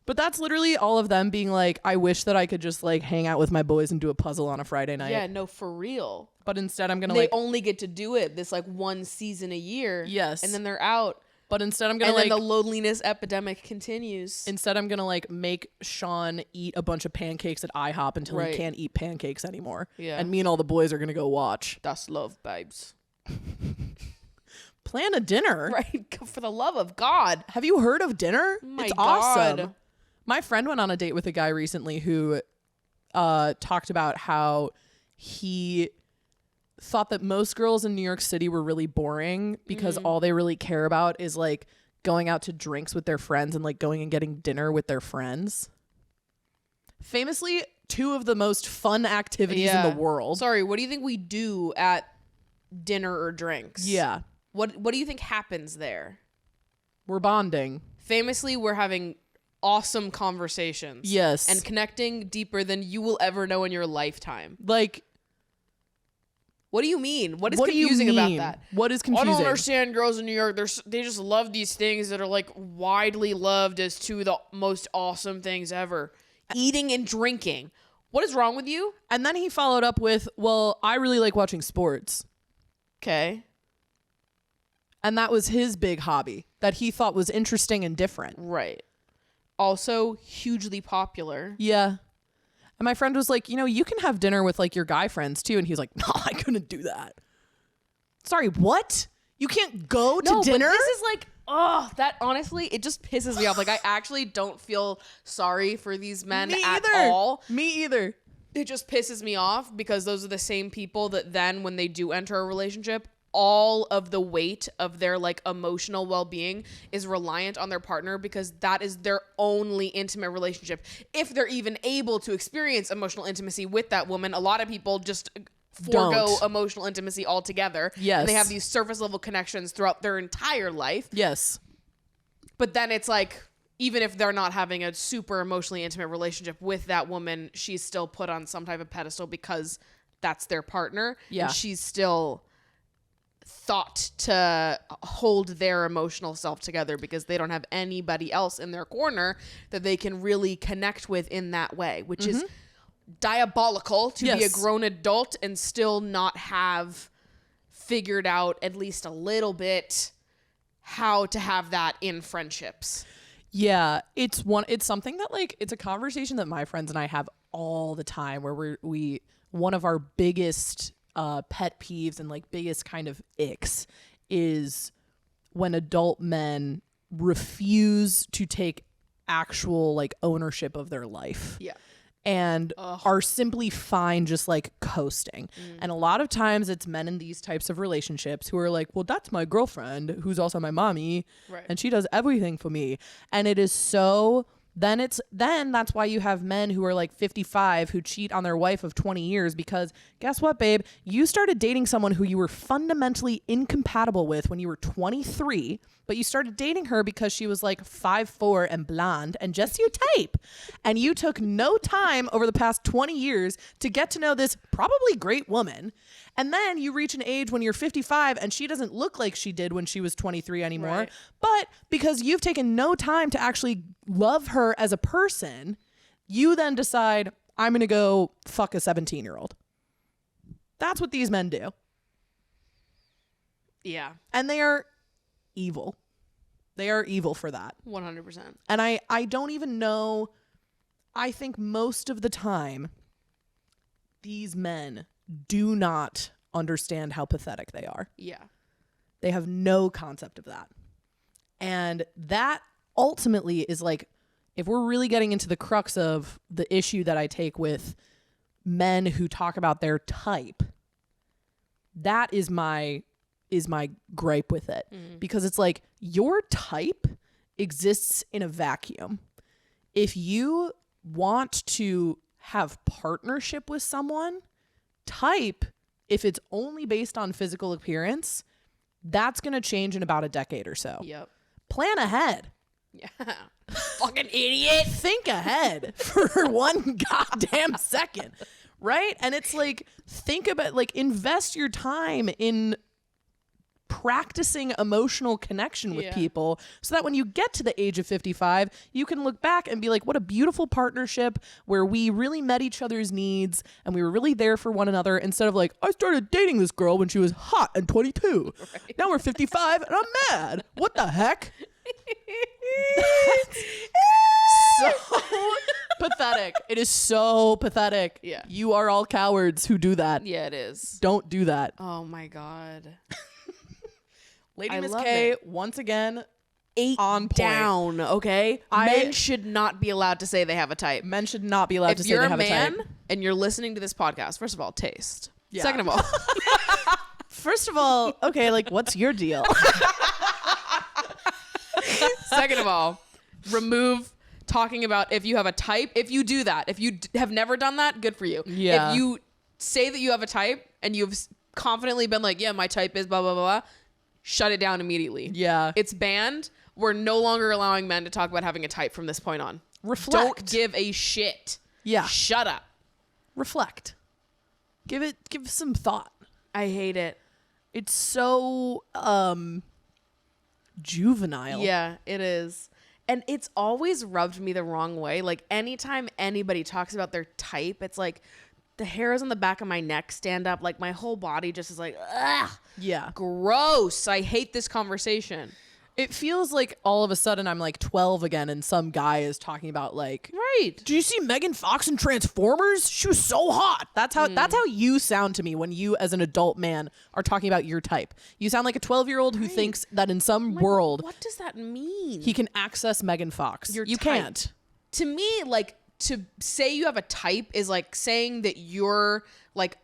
But that's literally all of them being like, I wish that I could just like hang out with my boys and do a puzzle on a Friday night. Yeah, no, for real. But instead I'm gonna They like only get to do it this like one season a year. Yes. And then they're out. but instead I'm gonna And like then the loneliness epidemic continues. instead I'm gonna like make Sean eat a bunch of pancakes at IHOP until Right. he can't eat pancakes anymore. Yeah. And me and all the boys are gonna go watch. That's love, babes. Plan a dinner. Right? For the love of God. Have you heard of dinner? My It's God. awesome. My friend went on a date with a guy recently who talked about how he thought that most girls in New York City were really boring because all they really care about is like going out to drinks with their friends and like going and getting dinner with their friends. Famously, two of the most fun activities in the world. Sorry, what do you think we do at dinner or drinks? Yeah. What do you think happens there? We're bonding. Famously, we're having awesome conversations. Yes. And connecting deeper than you will ever know in your lifetime. Like, What do you mean? What is what do you confusing about mean? that? What is I confusing? don't understand girls in New York. They just love these things that are like widely loved as two of the most awesome things ever. Eating and drinking. What is wrong with you? And then he followed up with, well, I really like watching sports. Okay. And that was his big hobby that he thought was interesting and different. Right. Also hugely popular. Yeah. And my friend was like, you know, you can have dinner with like your guy friends too. And he was like, no, I couldn't do that. Sorry, what? You can't go to dinner? But this is like, oh, that honestly, it just pisses me off. Like, I actually don't feel sorry for these men Me at either. all. Me either. It just pisses me off because those are the same people that then when they do enter a relationship, all of the weight of their like emotional well-being is reliant on their partner because that is their only intimate relationship. If they're even able to experience emotional intimacy with that woman, a lot of people just forego Don't. emotional intimacy altogether. Yes. And they have these surface level connections throughout their entire life. Yes. But then it's like, even if they're not having a super emotionally intimate relationship with that woman, she's still put on some type of pedestal because that's their partner. Yeah. And she's still thought to hold their emotional self together because they don't have anybody else in their corner that they can really connect with in that way, which is diabolical to be a Yes. grown adult and still not have figured out at least a little bit how to have that in friendships. Yeah, it's something that like it's a conversation that my friends and I have all the time where we one of our biggest pet peeves and like biggest kind of icks is when adult men refuse to take actual like ownership of their life. Yeah. And are simply fine just like coasting. And a lot of times it's men in these types of relationships who are like, well, that's my girlfriend who's also my mommy. Right. And she does everything for me. And it is so then that's why you have men who are like 55 who cheat on their wife of 20 years because guess what, babe? You started dating someone who you were fundamentally incompatible with when you were 23, but you started dating her because she was like 5'4" and blonde and just your type. And you took no time over the past 20 years to get to know this probably great woman. And then you reach an age when you're 55 and she doesn't look like she did when she was 23 anymore. Right. But because you've taken no time to actually love her as a person, you then decide, I'm going to go fuck a 17-year-old. That's what these men do. Yeah. And they are evil. They are evil for that. 100%. And I don't even know. I think most of the time, these men do not understand how pathetic they are. Yeah. They have no concept of that. And that ultimately is like, if we're really getting into the crux of the issue that I take with men who talk about their type, that is my gripe with it. Because it's like, your type exists in a vacuum. If you want to have partnership with someone, type, if it's only based on physical appearance, that's going to change in about a decade or so. Yep. Plan ahead. Yeah. Fucking idiot. Think ahead for one goddamn second. right? And it's like, think about, like, invest your time in practicing emotional connection with people so that when you get to the age of 55, you can look back and be like, what a beautiful partnership where we really met each other's needs and we were really there for one another, instead of like, I started dating this girl when she was hot and 22. Right. Now we're 55 and I'm mad. What the heck? So pathetic. It is so pathetic. Yeah. You are all cowards who do that. Yeah, it is. Don't do that. Oh my God. Lady I Miss love K, it. once again, 8 on point. down, okay? Men should not be allowed to say they have a type. Men should not be allowed to If say you're they a have man a type. and you're listening to this podcast, first of all, taste. Yeah. Second of all, First of all, okay, like, what's your deal? second of all, remove talking about if you have a type. If you do that, if you have never done that, good for you. Yeah. If you say that you have a type and you've confidently been like, yeah, my type is blah, blah, blah, blah, shut it down immediately. Yeah. It's banned. We're no longer allowing men to talk about having a type from this point on. Reflect. Don't give a shit. Yeah. Shut up. Reflect. Give some thought. I hate it. It's so juvenile. Yeah, it is. And it's always rubbed me the wrong way. Like, anytime anybody talks about their type, it's like the hairs on the back of my neck stand up. Like, my whole body just is like, ugh, Yeah. gross. I hate this conversation. It feels like all of a sudden I'm like 12 again and some guy is talking about like, Right. do you see Megan Fox in Transformers? She was so hot. That's how you sound to me when you as an adult man are talking about your type. You sound like a 12-year-old who thinks that in some world What does that mean? he can access Megan Fox. Your You type. can't. To me, like, to say you have a type is like saying that you're like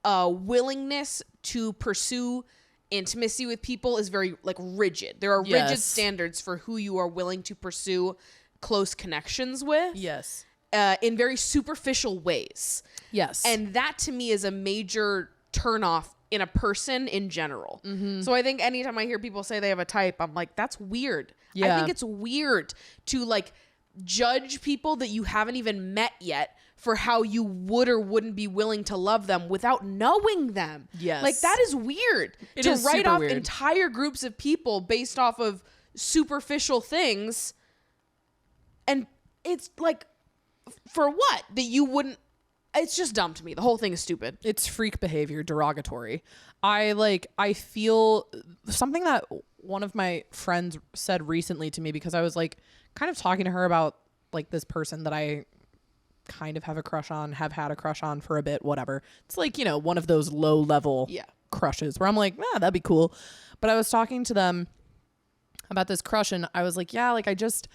a willingness to pursue intimacy with people is very like rigid. There are rigid Yes. standards for who you are willing to pursue close connections with. Yes. In very superficial ways. Yes. And that to me is a major turnoff in a person in general. So I think anytime I hear people say they have a type, I'm like, that's weird. I Yeah. think it's weird to like judge people that you haven't even met yet for how you would or wouldn't be willing to love them without knowing them. Yes. Like, that is weird. It to is write super off weird. entire groups of people based off of superficial things. And it's like, for what? That you wouldn't. It's just dumb to me. The whole thing is stupid. It's freak behavior, derogatory. I feel something that one of my friends said recently to me, because I was like kind of talking to her about like this person that I kind of have a crush on, have had a crush on for a bit, whatever. It's like, you know, one of those low level crushes where I'm like, that'd be cool. But I was talking to them about this crush and I was like, yeah, like I just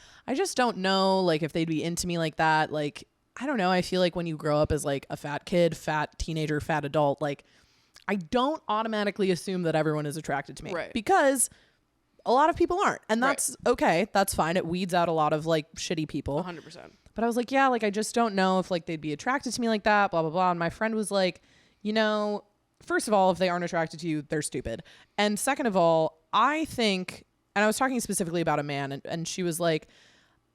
don't know like if they'd be into me like that. Like, I don't know. I feel like when you grow up as like a fat kid, fat teenager, fat adult, like I don't automatically assume that everyone is attracted to me. Right. Because a lot of people aren't. And that's okay. That's fine. It weeds out a lot of like shitty people. 100%. But I was like, yeah, like I just don't know if like they'd be attracted to me like that, blah, blah, blah. And my friend was like, you know, first of all, if they aren't attracted to you, they're stupid. And second of all, I think, and I was talking specifically about a man, and she was like,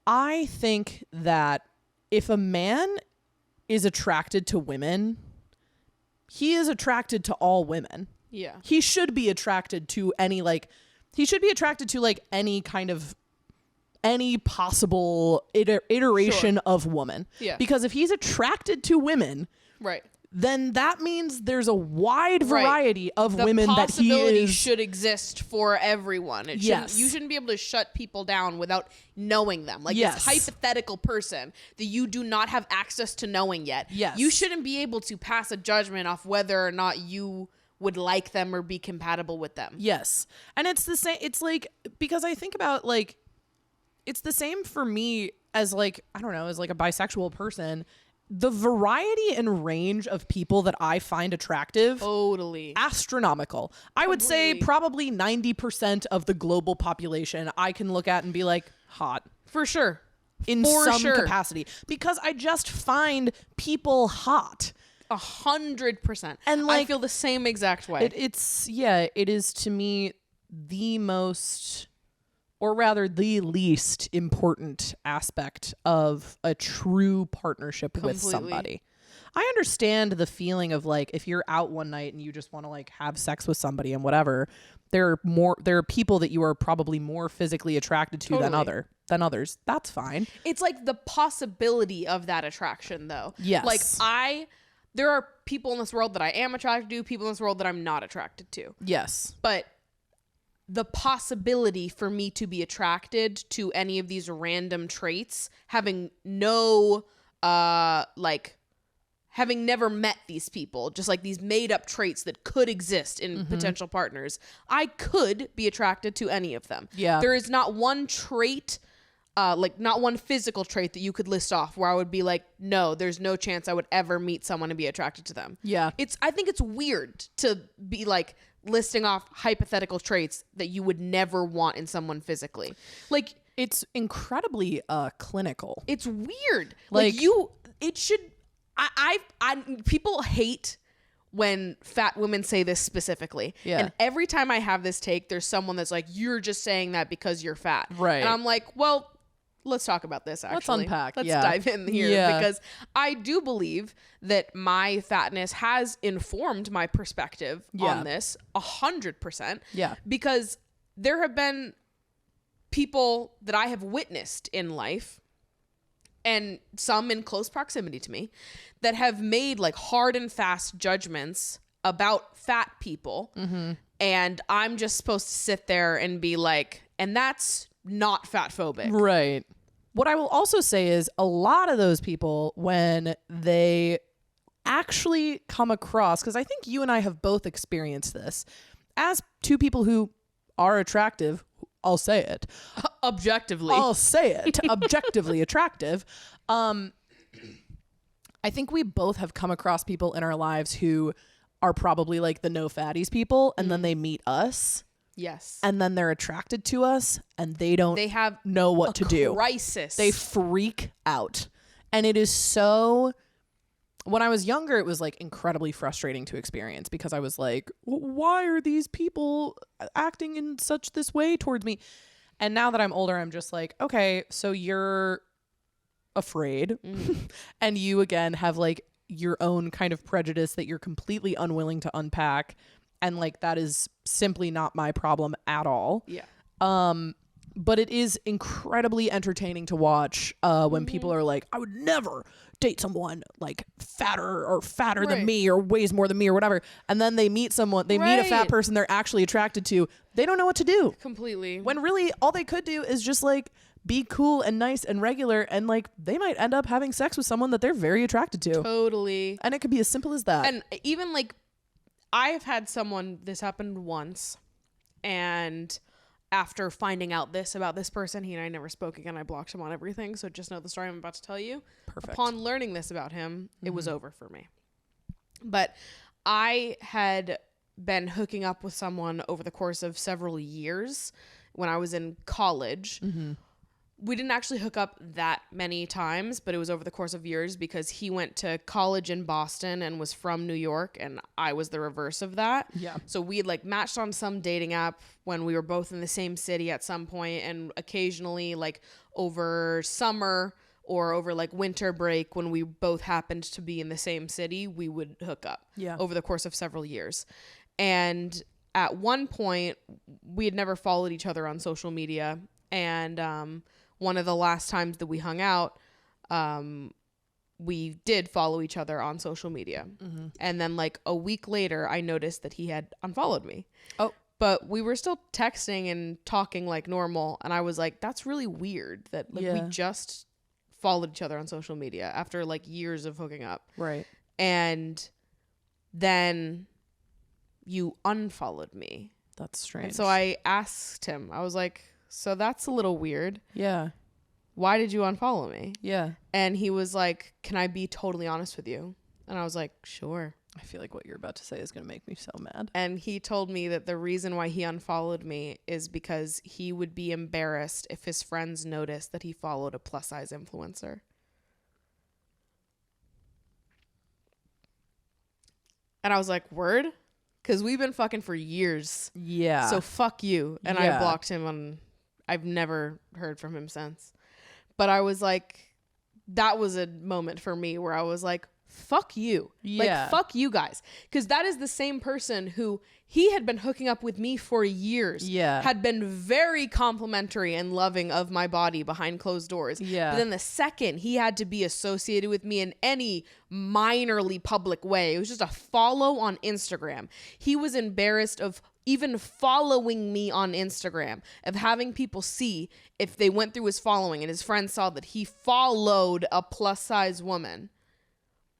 I think that if a man is attracted to women, he is attracted to all women. Yeah. He should be attracted to any any kind of any possible iteration of woman. Yeah. Because if he's attracted to women, Right. then that means there's a wide variety of The women that he possibility is. should exist for everyone. It Yes. you shouldn't be able to shut people down without knowing them. Like Yes. this hypothetical person that you do not have access to knowing yet. Yes. You shouldn't be able to pass a judgment off whether or not you would like them or be compatible with them. Yes. And it's the same. It's like, because I think about like, it's the same for me as like, I don't know, as like a bisexual person. The variety and range of people that I find attractive, Totally. astronomical. I would say probably 90% of the global population I can look at and be like, hot. For sure. In For some sure. capacity. Because I just find people hot. 100%. And, I like, feel the same exact way. It is to me the most, or rather the least important aspect of a true partnership with Completely. somebody. I understand the feeling of like if you're out one night and you just want to like have sex with somebody and whatever, there are people that you are probably more physically attracted to than others. That's fine. It's like the possibility of that attraction, though. Yes. Like there are people in this world that I am attracted to, people in this world that I'm not attracted to. Yes. But the possibility for me to be attracted to any of these random traits, having no, having never met these people, just like these made up traits that could exist in potential partners, I could be attracted to any of them. Yeah. There is not one trait, not one physical trait that you could list off where I would be like, no, there's no chance I would ever meet someone and be attracted to them. Yeah. I think it's weird to be like listing off hypothetical traits that you would never want in someone physically. Like, it's incredibly clinical. it's weird. Like- It should, people hate when fat women say this specifically. Yeah. And every time I have this take, there's someone that's like, you're just saying that because you're fat. Right. And I'm like, well, let's talk about this actually. Let's unpack. Let's Yeah. dive in here Yeah. because I do believe that my fatness has informed my perspective Yeah. on this 100%. Yeah. Because there have been people that I have witnessed in life, and some in close proximity to me, that have made like hard and fast judgments about fat people. And I'm just supposed to sit there and be like, and that's not fat phobic. Right. What I will also say is a lot of those people, when they actually come across, because I think you and I have both experienced this, as two people who are attractive, I'll say it. Objectively. I'll say it. Objectively attractive. I think we both have come across people in our lives who are probably like the no fatties people, and then they meet us. Yes. And then they're attracted to us and they don't They have know what to do. crisis. They freak out. And it is so, when I was younger, it was like incredibly frustrating to experience because I was like, why are these people acting in such this way towards me? And now that I'm older, I'm just like, okay, so you're afraid and you again have like your own kind of prejudice that you're completely unwilling to unpack. And like, that is simply not my problem at all. Yeah. But it is incredibly entertaining to watch when people are like, I would never date someone like fatter Right. than me or weighs more than me or whatever. And then they meet someone, they meet a fat Right. person they're actually attracted to. They don't know what to do. Completely. When really all they could do is just like be cool and nice and regular. And like they might end up having sex with someone that they're very attracted to. Totally. And it could be as simple as that. And even like, I've had someone, this happened once, and after finding out this about this person, he and I never spoke again. I blocked him on everything. So just know the story I'm about to tell you. Perfect. Upon learning this about him, it was over for me. But I had been hooking up with someone over the course of several years when I was in college. We didn't actually hook up that many times, but it was over the course of years because he went to college in Boston and was from New York, and I was the reverse of that. Yeah. So we had like matched on some dating app when we were both in the same city at some point, and occasionally like over summer or over like winter break when we both happened to be in the same city, we would hook up. Yeah. Over the course of several years. And at one point, we had never followed each other on social media, and one of the last times that we hung out, we did follow each other on social media. And then like a week later, I noticed that he had unfollowed me. Oh. But we were still texting and talking like normal. And I was like, that's really weird that like we Yeah. just followed each other on social media after like years of hooking up. Right. And then you unfollowed me. That's strange. And so I asked him, I was like, so that's a little weird. Yeah. Why did you unfollow me? Yeah. And he was like, can I be totally honest with you? And I was like, sure. I feel like what you're about to say is going to make me so mad. And he told me that the reason why he unfollowed me is because he would be embarrassed if his friends noticed that he followed a plus size influencer. And I was like, word? Because we've been fucking for years. Yeah. So fuck you. And I Yeah. blocked him on, I've never heard from him since. But I was like, that was a moment for me where I was like, fuck you. Yeah. Like, fuck you guys. Because that is the same person who he had been hooking up with me for years. Yeah. Had been very complimentary and loving of my body behind closed doors. Yeah. But then the second he had to be associated with me in any minorly public way, it was just a follow on Instagram. He was embarrassed of even following me on Instagram, of having people see if they went through his following and his friends saw that he followed a plus size woman,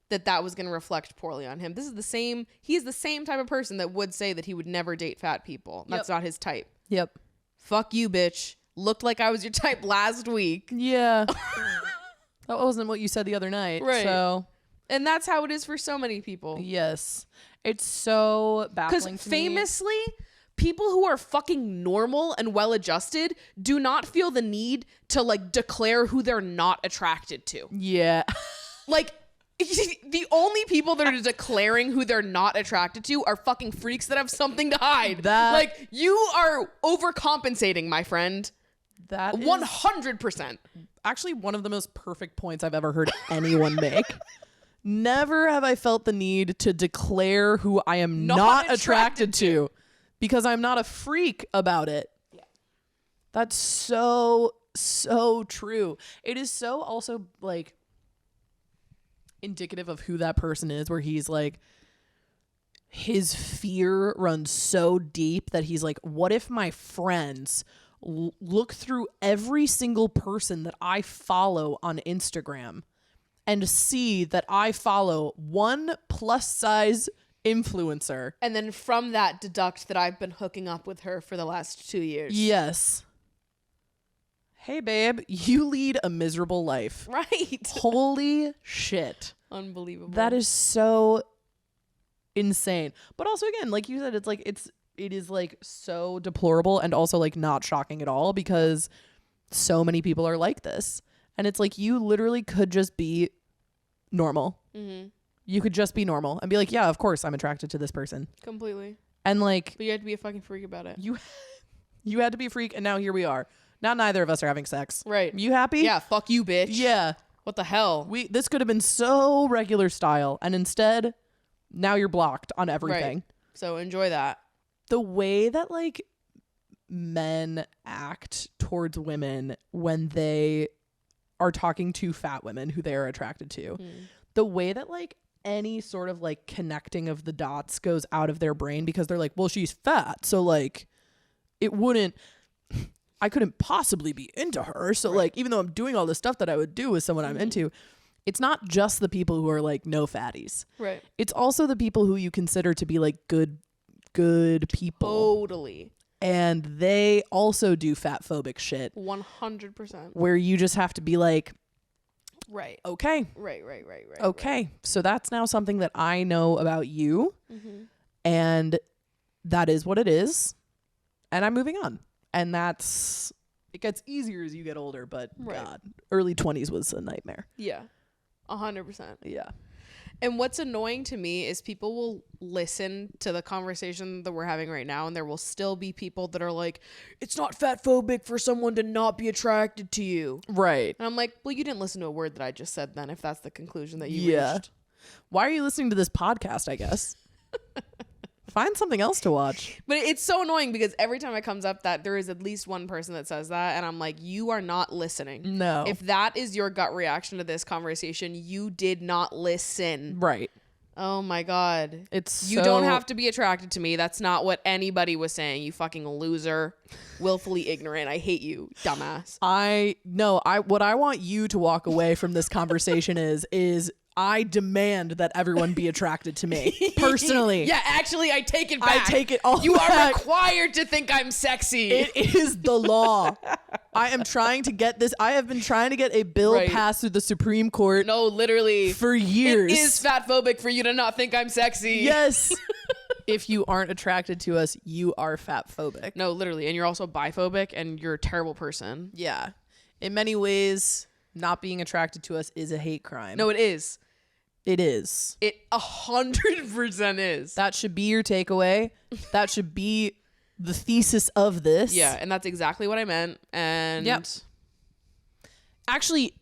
that was going to reflect poorly on him. He is the same type of person that would say that he would never date fat people. That's not his type. Yep. Fuck you, bitch. Looked like I was your type last week. Yeah. That wasn't what you said the other night. Right. So, And that's how it is for so many people. yes. It's so Because baffling to me. famously, people who are fucking normal and well-adjusted do not feel the need to, like, declare who they're not attracted to. Yeah. Like, the only people that are declaring who they're not attracted to are fucking freaks that have something to hide. Like, you are overcompensating, my friend. That is 100%. actually one of the most perfect points I've ever heard anyone make. Never have I felt the need to declare who I am not attracted to because I'm not a freak about it. Yeah. That's so true. It is so also like indicative of who that person is, where he's like, his fear runs so deep that he's like, what if my friends look through every single person that I follow on Instagram and see that I follow one plus size influencer? And then from that deduct that I've been hooking up with her for the last 2 years. Yes. Hey, babe, you lead a miserable life. Right. Holy shit. Unbelievable. That is so insane. But also, again, like you said, it's like it is like so deplorable and also like not shocking at all because so many people are like this. And it's like you literally could just be normal. Mm-hmm. You could just be normal and be like, yeah, of course I'm attracted to this person. Completely. And like But you have to be a fucking freak about it. you had to be a freak, and now here we are. Now neither of us are having sex. Right. You happy? Yeah, fuck you, bitch. Yeah. What the hell? This could have been so regular style, and instead now you're blocked on everything. Right. So enjoy that. The way that like men act towards women when they are talking to fat women who they are attracted to, the way that like any sort of like connecting of the dots goes out of their brain because they're like, well, she's fat, so like I couldn't possibly be into her. So like, even though I'm doing all the stuff that I would do with someone I'm into, it's not just the people who are like no fatties. Right. It's also the people who you consider to be like good people. Totally. And they also do fat phobic shit 100%. where you just have to be like, Right. okay, Right. okay. So that's now something that I know about you. Mm-hmm. And that is what it is. And I'm moving on. And it gets easier as you get older, but God, early 20s was a nightmare. Yeah. 100%. Yeah. And what's annoying to me is people will listen to the conversation that we're having right now, and there will still be people that are like, it's not fat phobic for someone to not be attracted to you. Right. And I'm like, well, you didn't listen to a word that I just said then, if that's the conclusion that you reached. Why are you listening to this podcast, I guess? Find something else to watch. But it's so annoying because every time it comes up that there is at least one person that says that, and I'm like, you are not listening. No. If that is your gut reaction to this conversation, you did not listen. Right. Oh my God. You You don't have to be attracted to me. That's not what anybody was saying, you fucking loser. Willfully ignorant. I hate you, dumbass. What I want you to walk away from this conversation is I demand that everyone be attracted to me personally. Yeah, actually, I take it back. I take it all You back. are required to think I'm sexy. It is the law. I am trying to get this. I have been trying to get a bill passed through the Supreme Court. No, literally. For years. It is fat phobic for you to not think I'm sexy. Yes. If you aren't attracted to us, you are fat phobic. No, literally. And you're also biphobic and you're a terrible person. Yeah. In many ways, not being attracted to us is a hate crime. No, it is. It is. It 100% is. That should be your takeaway. That should be the thesis of this. Yeah, and that's exactly what I meant. And Yep. Actually,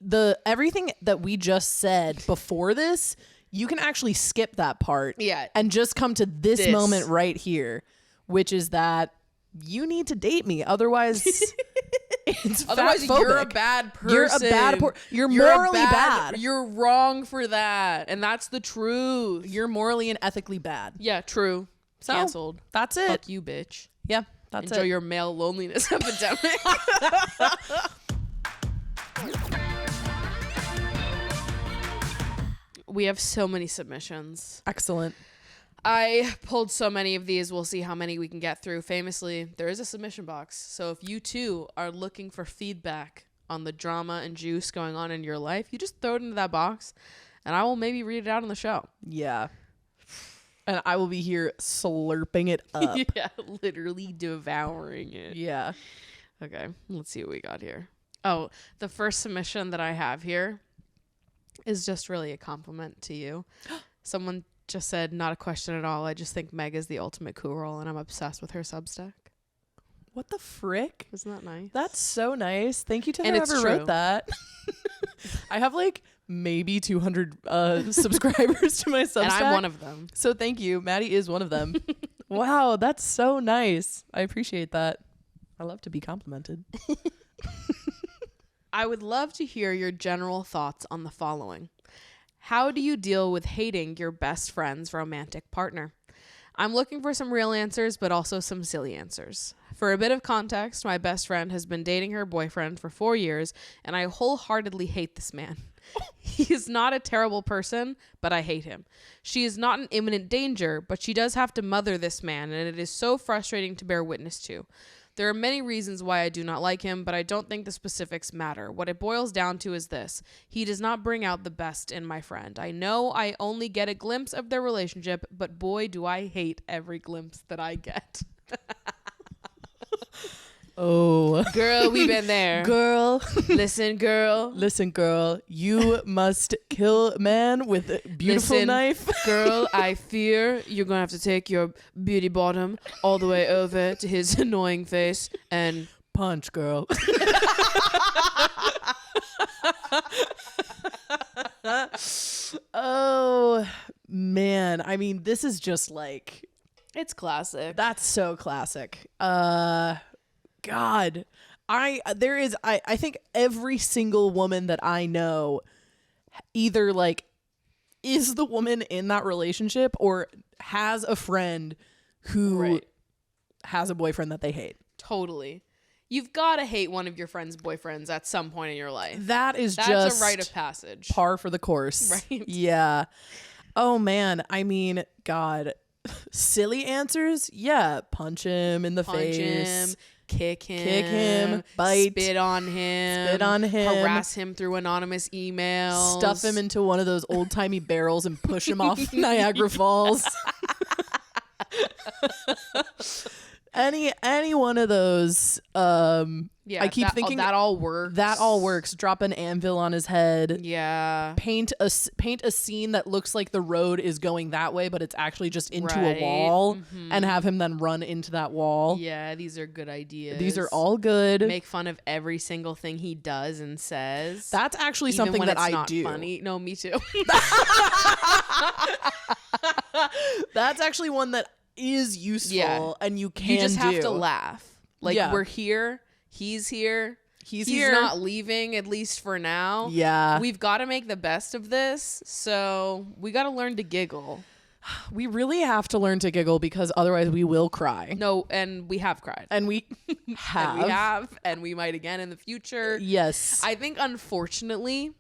everything that we just said before this, you can actually skip that part Yeah. and just come to this This. moment right here, which is that you need to date me. Otherwise, it's Otherwise, you're a fatphobic. bad person. You're a bad you're You're a morally bad. You're wrong for that. And that's the truth. You're morally and ethically bad. Yeah, true. So, Canceled. That's it. Fuck you, bitch. Yeah, that's Enjoy it. your male loneliness epidemic. We have so many submissions. Excellent. I pulled so many of these. We'll see how many we can get through. Famously, there is a submission box. So if you too are looking for feedback on the drama and juice going on in your life, you just throw it into that box and I will maybe read it out on the show. Yeah. And I will be here slurping it up. Yeah, literally devouring it. Yeah. Okay, let's see what we got here. Oh, the first submission that I have here is just really a compliment to you. Someone just said, not a question at all. I just think Meg is the ultimate cool girl and I'm obsessed with her Substack. What the frick? Isn't that nice? That's so nice. Thank you to And whoever it's wrote true. that. I have like maybe 200 subscribers to my Substack. And I'm one of them. So thank you. Maddie is one of them. Wow, that's so nice. I appreciate that. I love to be complimented. I would love to hear your general thoughts on the following. How do you deal with hating your best friend's romantic partner? I'm looking for some real answers, but also some silly answers. For a bit of context, my best friend has been dating her boyfriend for 4 years, and I wholeheartedly hate this man. He is not a terrible person, but I hate him. She is not in imminent danger, but she does have to mother this man, and it is so frustrating to bear witness to. There are many reasons why I do not like him, but I don't think the specifics matter. What it boils down to is this. He does not bring out the best in my friend. I know I only get a glimpse of their relationship, but boy, do I hate every glimpse that I get. Oh. Girl, we've been there. Girl. Listen, girl. Listen, girl. You must kill man with a beautiful Listen, knife. Girl, I fear you're going to have to take your beauty bottom all the way over to his annoying face and Punch, girl. Oh, man. I mean, this is just like, it's classic. that's so classic. God. I think every single woman that I know either like is the woman in that relationship or has a friend who Right. has a boyfriend that they hate. Totally. You've got to hate one of your friend's boyfriends at some point in your life. That's That's just a rite of passage. par for the course. Right. Yeah. Oh man. I mean, God. Silly answers? Yeah. Punch him in the Punch face. him, kick him, bite, spit on him, harass him through anonymous emails, stuff him into one of those old timey barrels and push him off Niagara Falls. Any one of those. Yeah, I keep thinking that all works. that all works. Drop an anvil on his head. Yeah. Paint a scene that looks like the road is going that way, but it's actually just into Right. a wall, and have him then run into that wall. Yeah, these are good ideas. These are all good. Make fun of every single thing he does and says. That's actually even something when that it's I not do. Funny. No, me too. That's actually one that is useful, Yeah. and you can You just have do. to laugh. Like, Yeah. we're here. He's here. He's He's here. not leaving, at least for now. Yeah. We've got to make the best of this. So we got to learn to giggle. We really have to learn to giggle because otherwise we will cry. No, and we have cried. And we have. And we have, and we might again in the future. Yes. I think, unfortunately,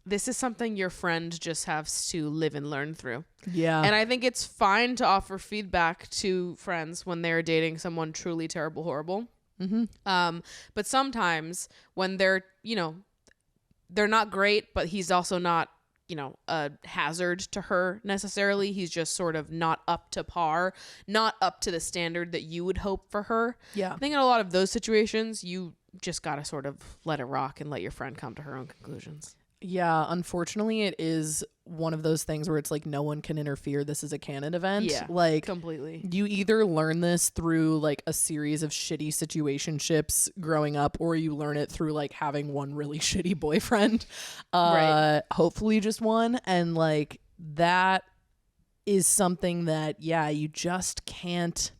this is something your friend just has to live and learn through. Yeah. And I think it's fine to offer feedback to friends when they're dating someone truly terrible, horrible. Mm-hmm. But sometimes when they're, they're not great, but he's also not, a hazard to her necessarily. He's just sort of not up to par, not up to the standard that you would hope for her. Yeah. I think in a lot of those situations, you just got to sort of let it rock and let your friend come to her own conclusions. Yeah, unfortunately, it is one of those things where it's like no one can interfere. This is a canon event. Yeah, like completely. You either learn this through like a series of shitty situationships growing up, or you learn it through like having one really shitty boyfriend. Right. Hopefully just one. And like that is something that, yeah, you just can't.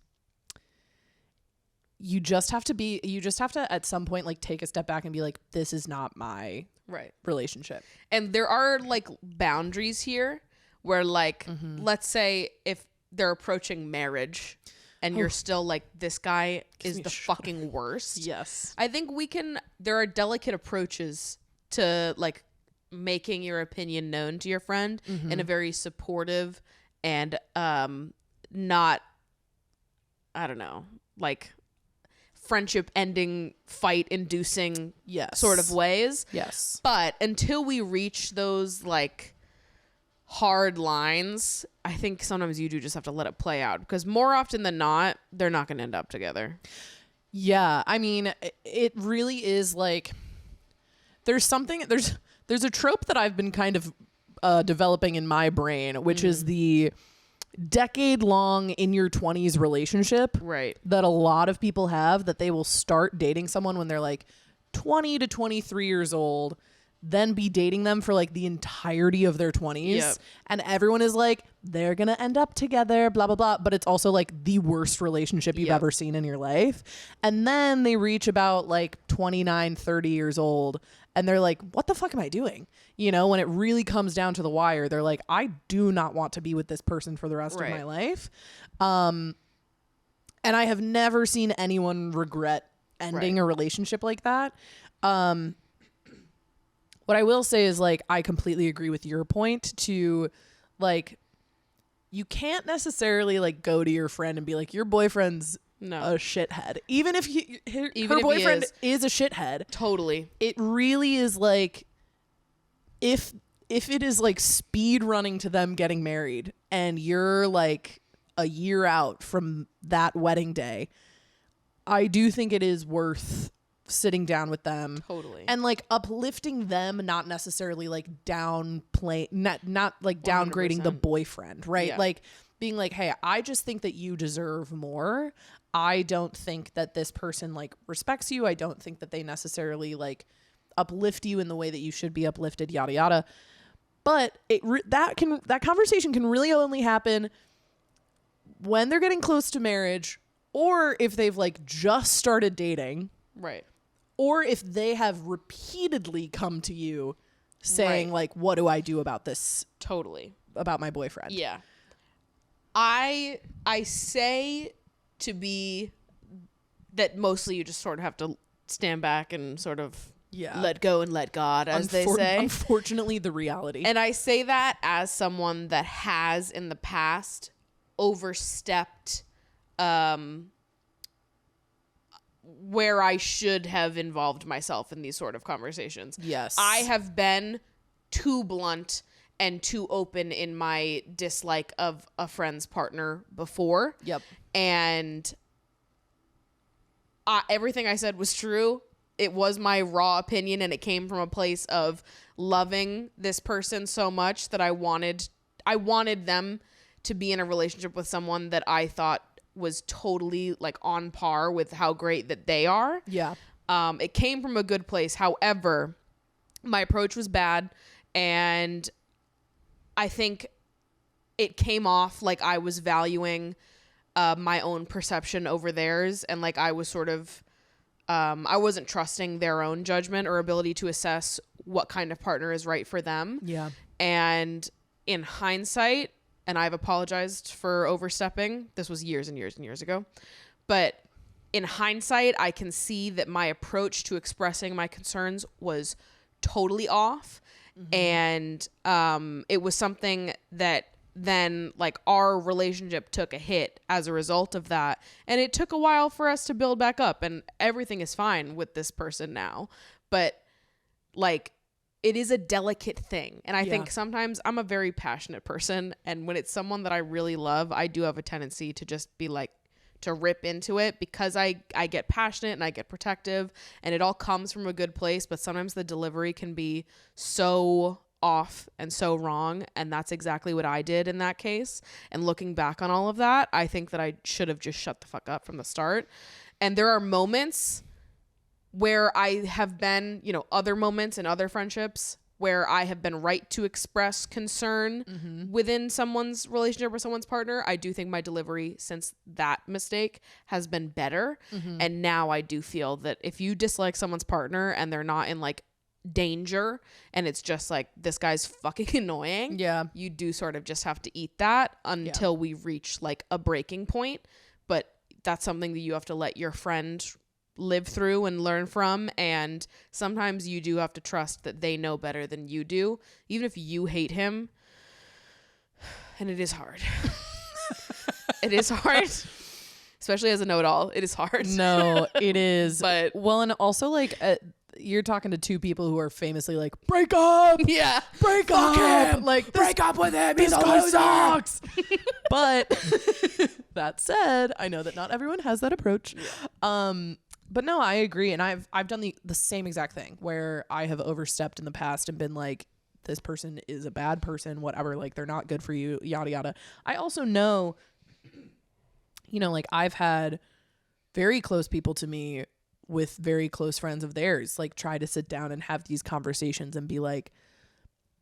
You just have to at some point like take a step back and be like, this is not my Right. relationship. And there are like boundaries here where like, let's say if they're approaching marriage and you're still like, this guy is the fucking worst. Yes. I think there are delicate approaches to like making your opinion known to your friend in a very supportive and not, I don't know, like friendship ending, fight inducing sort of ways. Yes. But until we reach those like hard lines, I think sometimes you do just have to let it play out, because more often than not, they're not going to end up together. Yeah. I mean, it really is like, there's a trope that I've been kind of developing in my brain, which is the decade-long in your 20s relationship, Right. that a lot of people have, that they will start dating someone when they're like 20 to 23 years old, then be dating them for like the entirety of their 20s. Yep. And everyone is like, they're gonna end up together, blah blah blah, but it's also like the worst relationship you've ever seen in your life. And then they reach about like 29, 30 years old and they're like, what the fuck am I doing? You know, when it really comes down to the wire, they're like, I do not want to be with this person for the rest of my life. And I have never seen anyone regret ending a relationship like that. What I will say is, like, I completely agree with your point to, like, you can't necessarily, like, go to your friend and be like, your boyfriend's a shithead. Even if her boyfriend is a shithead. Totally. It really is, like, if it is, like, speed running to them getting married and you're, like, a year out from that wedding day, I do think it is worth sitting down with them and like uplifting them, not necessarily like not like downgrading 100%. the boyfriend, right? Like being like, hey, I just think that you deserve more. I don't think that this person like respects you. I don't think that they necessarily like uplift you in the way that you should be uplifted, yada yada. But that conversation can really only happen when they're getting close to marriage, or if they've like just started dating. Right. Or if they have repeatedly come to you saying, like, what do I do about this? Totally. About my boyfriend. Yeah. I say to be that mostly you just sort of have to stand back and sort of let go and let God, as they say. Unfortunately, the reality. And I say that as someone that has in the past overstepped where I should have involved myself in these sort of conversations. Yes. I have been too blunt and too open in my dislike of a friend's partner before. Yep. And everything I said was true. It was my raw opinion, and it came from a place of loving this person so much that I wanted them to be in a relationship with someone that I thought was totally like on par with how great that they are. Yeah. It came from a good place. However, my approach was bad, and I think it came off like I was valuing my own perception over theirs, and like I was sort of I wasn't trusting their own judgment or ability to assess what kind of partner is right for them. Yeah. And in hindsight, and I've apologized for overstepping. This was years and years and years ago. But in hindsight, I can see that my approach to expressing my concerns was totally off. And it was something that then like our relationship took a hit as a result of that. And it took a while for us to build back up, and everything is fine with this person now. But like, it is a delicate thing. And I think sometimes I'm a very passionate person. And when it's someone that I really love, I do have a tendency to just be like, to rip into it, because I get passionate and I get protective, and it all comes from a good place. But sometimes the delivery can be so off and so wrong. And that's exactly what I did in that case. And looking back on all of that, I think that I should have just shut the fuck up from the start. And there are moments where I have been, other moments in other friendships where I have been right to express concern within someone's relationship or someone's partner, I do think my delivery since that mistake has been better. And now I do feel that if you dislike someone's partner and they're not in like danger and it's just like, this guy's fucking annoying, you do sort of just have to eat that until we reach like a breaking point. But that's something that you have to let your friend live through and learn from, and sometimes you do have to trust that they know better than you do, even if you hate him. And it is hard. It is hard, especially as a know-it-all. It is hard. No, it is. But well, and also like you're talking to two people who are famously like, break up, break up, like break up with him, this guy sucks. But that said, I know that not everyone has that approach. But no, I agree. And I've done the same exact thing where I have overstepped in the past and been like, this person is a bad person, whatever, like they're not good for you, yada, yada. I also know, you know, like I've had very close people to me with very close friends of theirs, like try to sit down and have these conversations and be like,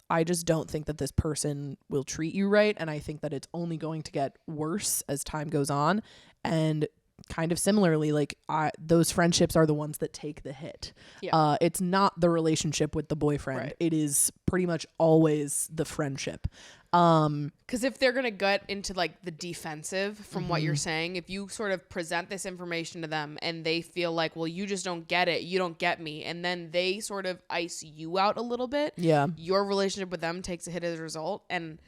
I just don't think that this person will treat you right. And I think that it's only going to get worse as time goes on. And kind of similarly, like those friendships are the ones that take the hit. It's not the relationship with the boyfriend. Right. It is pretty much always the friendship. Because if they're gonna get into like the defensive from what you're saying, if you sort of present this information to them and they feel like, well, you just don't get it, you don't get me, and then they sort of ice you out a little bit, your relationship with them takes a hit as a result. And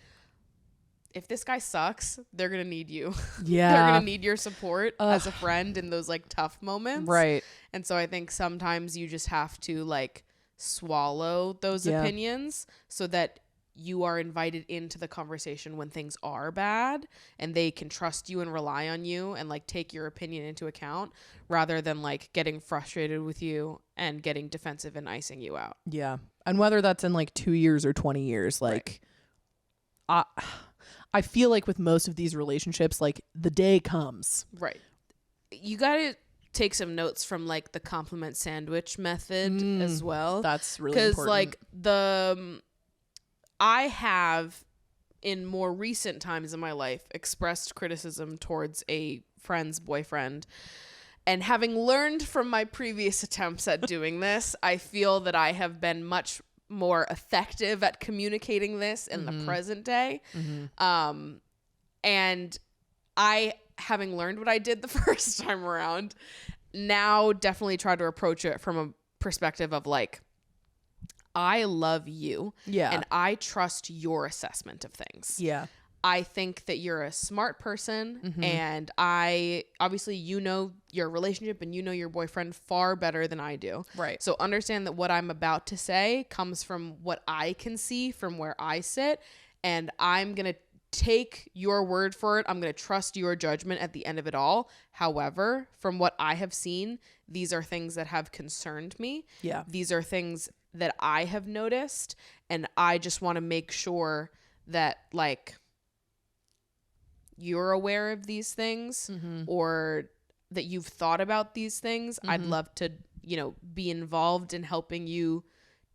if this guy sucks, they're gonna need you. They're gonna need your support as a friend in those like tough moments, right? And so I think sometimes you just have to like swallow those opinions so that you are invited into the conversation when things are bad and they can trust you and rely on you and like take your opinion into account, rather than like getting frustrated with you and getting defensive and icing you out. And whether that's in like 2 years or 20 years, like I feel like with most of these relationships, like the day comes. Right. You gotta take some notes from like the compliment sandwich method as well. That's really important. Because like I have in more recent times in my life expressed criticism towards a friend's boyfriend. And having learned from my previous attempts at doing this, I feel that I have been much more effective at communicating this in the present day. And I, having learned what I did the first time around, now definitely try to approach it from a perspective of like, I love you and I trust your assessment of things. I think that you're a smart person and I obviously, you know, your relationship and you know your boyfriend far better than I do. Right. So understand that what I'm about to say comes from what I can see from where I sit, and I'm going to take your word for it. I'm going to trust your judgment at the end of it all. However, from what I have seen, these are things that have concerned me. These are things that I have noticed, and I just want to make sure that like you're aware of these things or that you've thought about these things. I'd love to, you know, be involved in helping you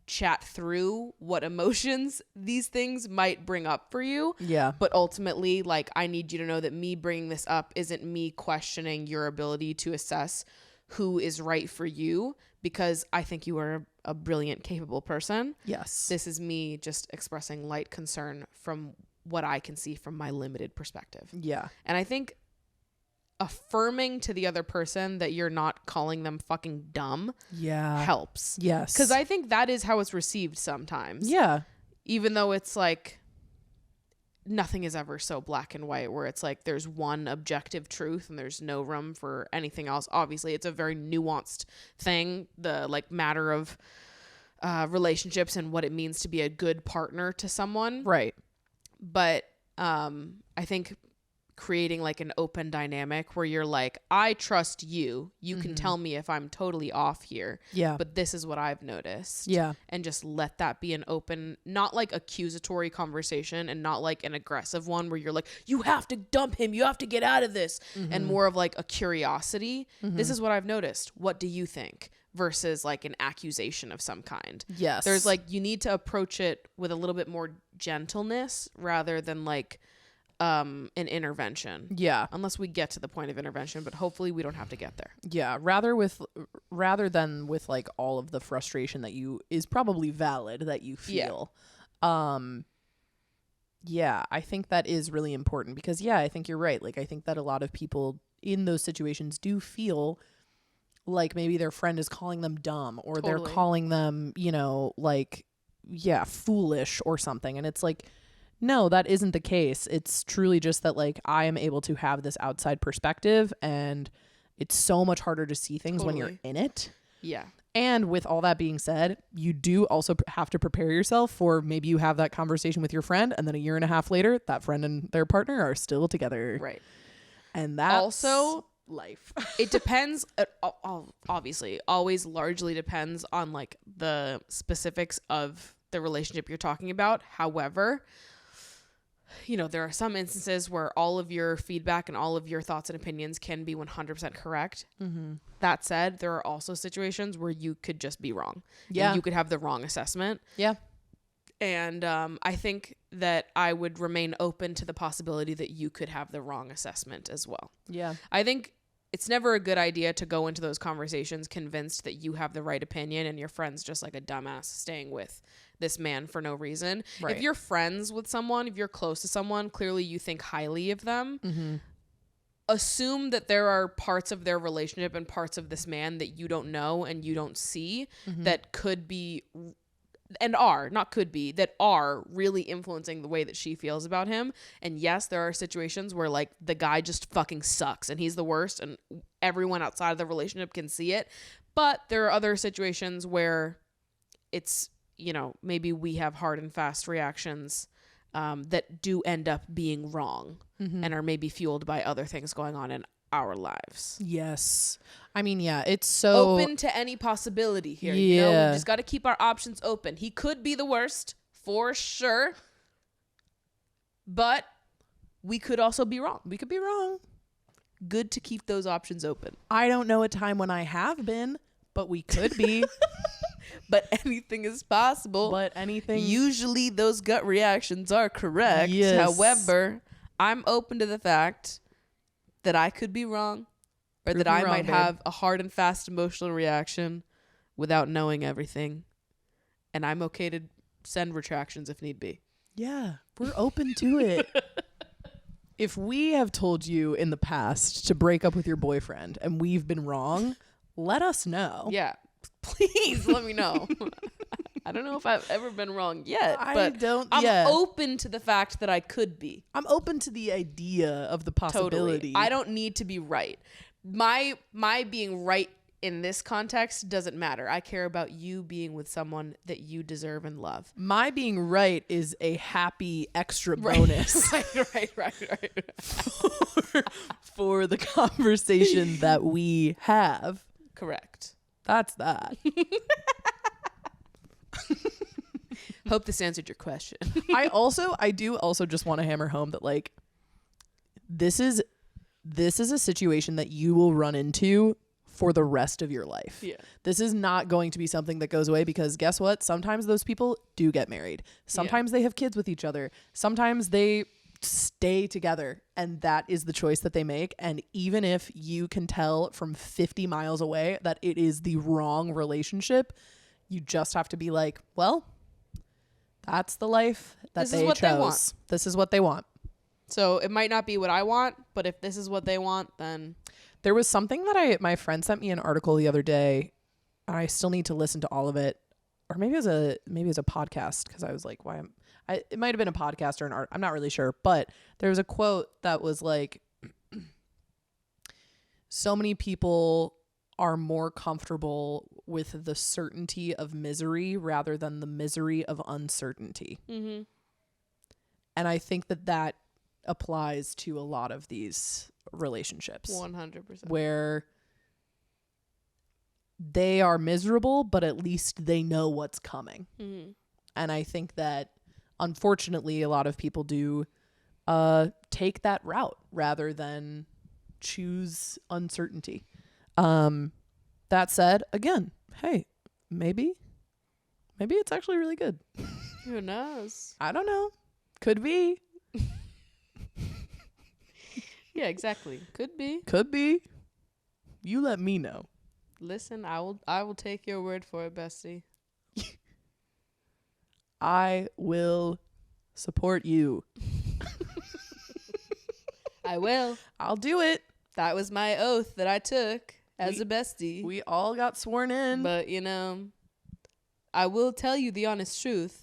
chat through what emotions these things might bring up for you. But ultimately, like, I need you to know that me bringing this up isn't me questioning your ability to assess who is right for you, because I think you are a brilliant, capable person. This is me just expressing light concern from what I can see from my limited perspective. And I think affirming to the other person that you're not calling them fucking dumb helps. Because I think that is how it's received sometimes. Even though it's like nothing is ever so black and white where it's like there's one objective truth and there's no room for anything else. Obviously, it's a very nuanced thing, the like matter of relationships and what it means to be a good partner to someone. But I think creating like an open dynamic where you're like, I trust you. You can tell me if I'm totally off here. But this is what I've noticed. And just let that be an open, not like accusatory conversation and not like an aggressive one where you're like, you have to dump him. You have to get out of this. And more of like a curiosity. This is what I've noticed. What do you think? versus like an accusation of some kind. Yes. There's like, you need to approach it with a little bit more gentleness rather than like an intervention. Yeah. Unless we get to the point of intervention, but hopefully we don't have to get there. Yeah, rather than with like all of the frustration that is probably valid that you feel. Yeah, I think that is really important because I think you're right. Like I think that a lot of people in those situations do feel like maybe their friend is calling them dumb or they're calling them, like foolish or something. And it's like, no, that isn't the case. It's truly just that like I am able to have this outside perspective, and it's so much harder to see things when you're in it. Yeah. And with all that being said, you do also have to prepare yourself for maybe you have that conversation with your friend, and then a year and a half later, that friend and their partner are still together. Right. And that's also life. It depends. It obviously always largely depends on like the specifics of the relationship you're talking about. However, there are some instances where all of your feedback and all of your thoughts and opinions can be 100% correct. Mm-hmm. That said, there are also situations where you could just be wrong. Yeah. And you could have the wrong assessment. Yeah. And I think that I would remain open to the possibility that you could have the wrong assessment as well. Yeah. I think it's never a good idea to go into those conversations convinced that you have the right opinion and your friend's just like a dumbass staying with this man for no reason. Right. If you're friends with someone, if you're close to someone, clearly you think highly of them. Mm-hmm. Assume that there are parts of their relationship and parts of this man that you don't know and you don't see that could be and are, not could be, that are really influencing the way that she feels about him. And yes, there are situations where like the guy just fucking sucks and he's the worst and everyone outside of the relationship can see it. But there are other situations where it's, maybe we have hard and fast reactions that do end up being wrong and are maybe fueled by other things going on in our lives. Yes. I mean, it's so open to any possibility here. Yeah. We just got to keep our options open. He could be the worst for sure, but we could also be wrong. We could be wrong. Good to keep those options open. I don't know a time when I have been, but we could be. But anything is possible. But anything. Usually those gut reactions are correct. Yes. However, I'm open to the fact that I could be wrong or that I might have a hard and fast emotional reaction without knowing everything. And I'm okay to send retractions if need be. Yeah, we're open to it. If we have told you in the past to break up with your boyfriend and we've been wrong, let us know. Yeah. Please let me know. I don't know if I've ever been wrong yet, but I'm open to the fact that I could be. I'm open to the idea of the possibility. Totally. I don't need to be right. My being right in this context doesn't matter. I care about you being with someone that you deserve and love. My being right is a happy extra bonus. Right. for the conversation that we have. Correct. That's that. Hope this answered your question. I do also just want to hammer home that like this is a situation that you will run into for the rest of your life. Yeah. This is not going to be something that goes away because guess what? Sometimes those people do get married. Sometimes they have kids with each other. Sometimes they stay together, and that is the choice that they make. And even if you can tell from 50 miles away that it is the wrong relationship, you just have to be like, well, that's the life that they chose. This is what they want. So it might not be what I want, but if this is what they want, then there was something that my friend sent me an article the other day. I still need to listen to all of it, or maybe it was a podcast because I was like, it might have been a podcast or an art. I'm not really sure, but there was a quote that was like, so many people are more comfortable with the certainty of misery rather than the misery of uncertainty. Mm-hmm. And I think that applies to a lot of these relationships. 100%. Where they are miserable, but at least they know what's coming. Mm-hmm. And I think that unfortunately a lot of people do take that route rather than choose uncertainty. That said, again, hey, maybe it's actually really good. Who knows? I don't know. Could be. Yeah, exactly. Could be. Could be. You let me know. Listen, I will take your word for it, bestie. I will support you. I will. I'll do it. That was my oath that I took as a bestie. We all got sworn in. But, I will tell you the honest truth.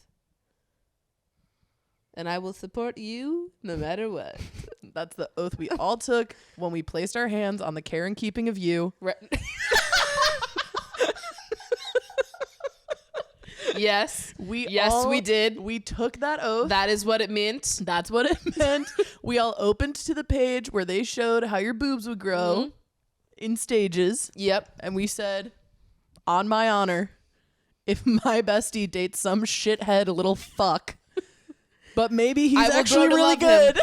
And I will support you no matter what. That's the oath we all took when we placed our hands on the care and keeping of you. Right. Yes. We did. We took that oath. That is what it meant. That's what it meant. We all opened to the page where they showed how your boobs would grow in stages. Yep. And we said, on my honor, if my bestie dates some shithead little fuck, but maybe he's actually really good.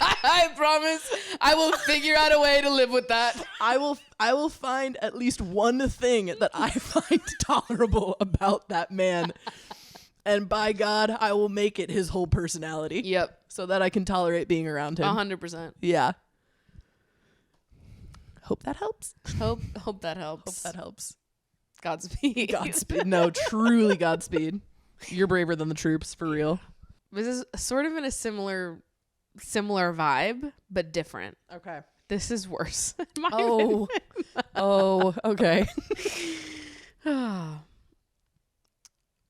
I promise I will figure out a way to live with that. I will find at least one thing that I find tolerable about that man. And by God, I will make it his whole personality. Yep. So that I can tolerate being around him. 100%. Yeah. Hope that helps. Hope that helps. Hope that helps. Godspeed. Godspeed. No, truly Godspeed. You're braver than the troops, for real. This is sort of in a similar vibe, but different. Okay. This is worse. Oh, okay.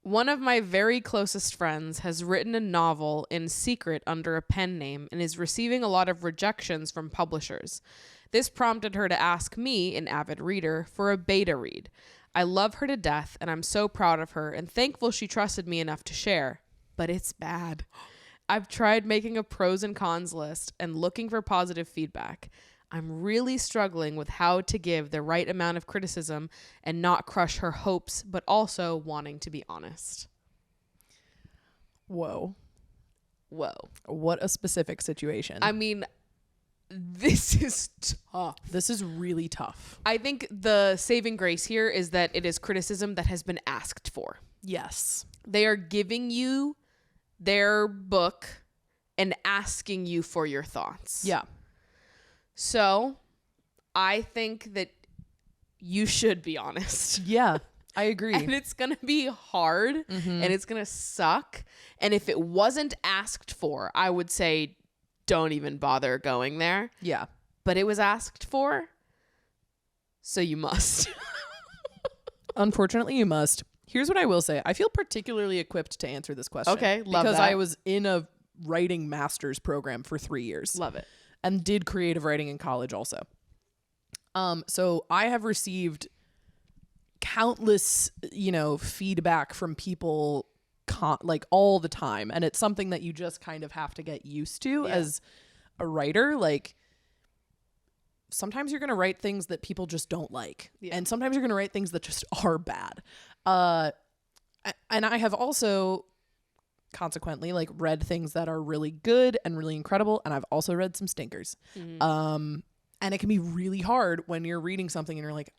One of my very closest friends has written a novel in secret under a pen name and is receiving a lot of rejections from publishers. This prompted her to ask me, an avid reader, for a beta read. I love her to death, and I'm so proud of her and thankful she trusted me enough to share. But it's bad. I've tried making a pros and cons list and looking for positive feedback. I'm really struggling with how to give the right amount of criticism and not crush her hopes, but also wanting to be honest. Whoa. Whoa. What a specific situation. I mean, this is tough. This is really tough. I think the saving grace here is that it is criticism that has been asked for. Yes. They are giving you their book and asking you for your thoughts. Yeah. So I think that you should be honest. Yeah, I agree. And it's going to be hard and it's going to suck. And if it wasn't asked for, I would say don't even bother going there. Yeah. But it was asked for, so you must. Unfortunately, you must. Here's what I will say. I feel particularly equipped to answer this question. Okay, love because that. I was in a writing master's program for 3 years. Love it. And did creative writing in college also. So I have received countless, feedback from people like all the time. And it's something that you just kind of have to get used to as a writer. Like, sometimes you're going to write things that people just don't like. Yeah. And sometimes you're going to write things that just are bad. And I have also consequently read things that are really good and really incredible, and I've also read some stinkers. And it can be really hard when you're reading something and you're like,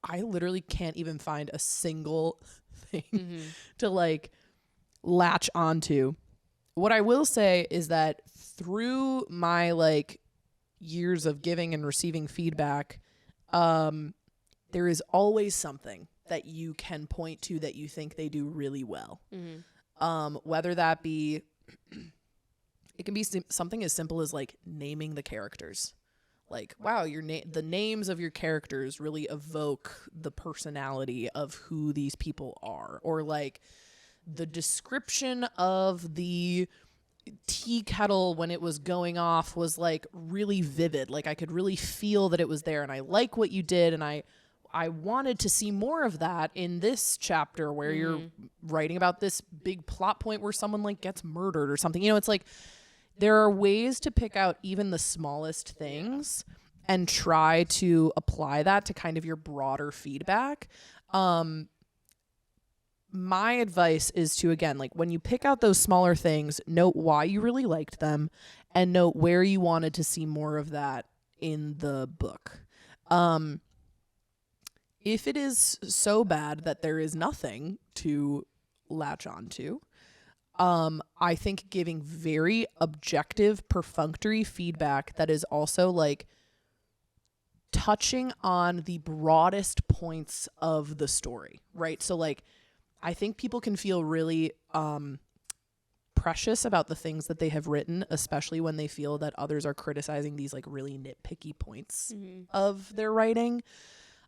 I literally can't even find a single thing to latch onto. What I will say is that through my years of giving and receiving feedback, there is always something that you can point to that you think they do really well. Whether that be, it can be something as simple as naming the characters. Wow, the names of your characters really evoke the personality of who these people are. Or the description of the tea kettle when it was going off was really vivid. I could really feel that it was there, and I like what you did, and I wanted to see more of that in this chapter where you're writing about this big plot point where someone gets murdered or something. It's there are ways to pick out even the smallest things and try to apply that to kind of your broader feedback. My advice is to, again, when you pick out those smaller things, note why you really liked them and note where you wanted to see more of that in the book. If it is so bad that there is nothing to latch onto, I think giving very objective, perfunctory feedback that is also like touching on the broadest points of the story, right? So like, I think people can feel really precious about the things that they have written, especially when they feel that others are criticizing these like really nitpicky points of their writing.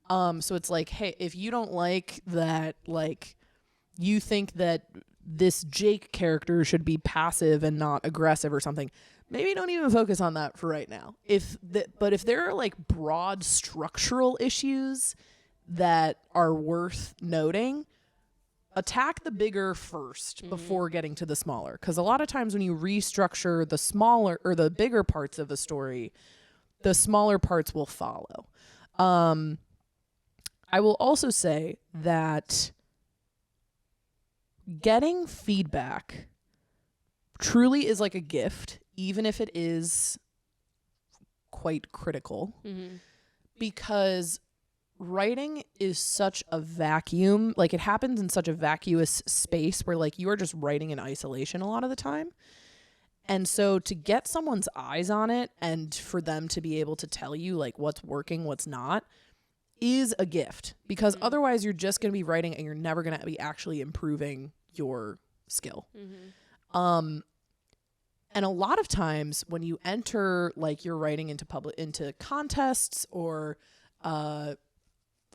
So it's like, hey, if you don't like that, like you think that this Jake character should be passive and not aggressive or something, maybe don't even focus on that for right now. But if there are like broad structural issues that are worth noting, attack the bigger first before getting to the smaller. Because a lot of times when you restructure the smaller or the bigger parts of a story, the smaller parts will follow. I will also say that getting feedback truly is like a gift, even if it is quite critical, because writing is such a vacuum. Like it happens in such a vacuous space where like you are just writing in isolation a lot of the time. And so to get someone's eyes on it and for them to be able to tell you like what's working, what's not, is a gift, because otherwise you're just going to be writing and you're never going to be actually improving your skill. And a lot of times when you enter like your writing into contests or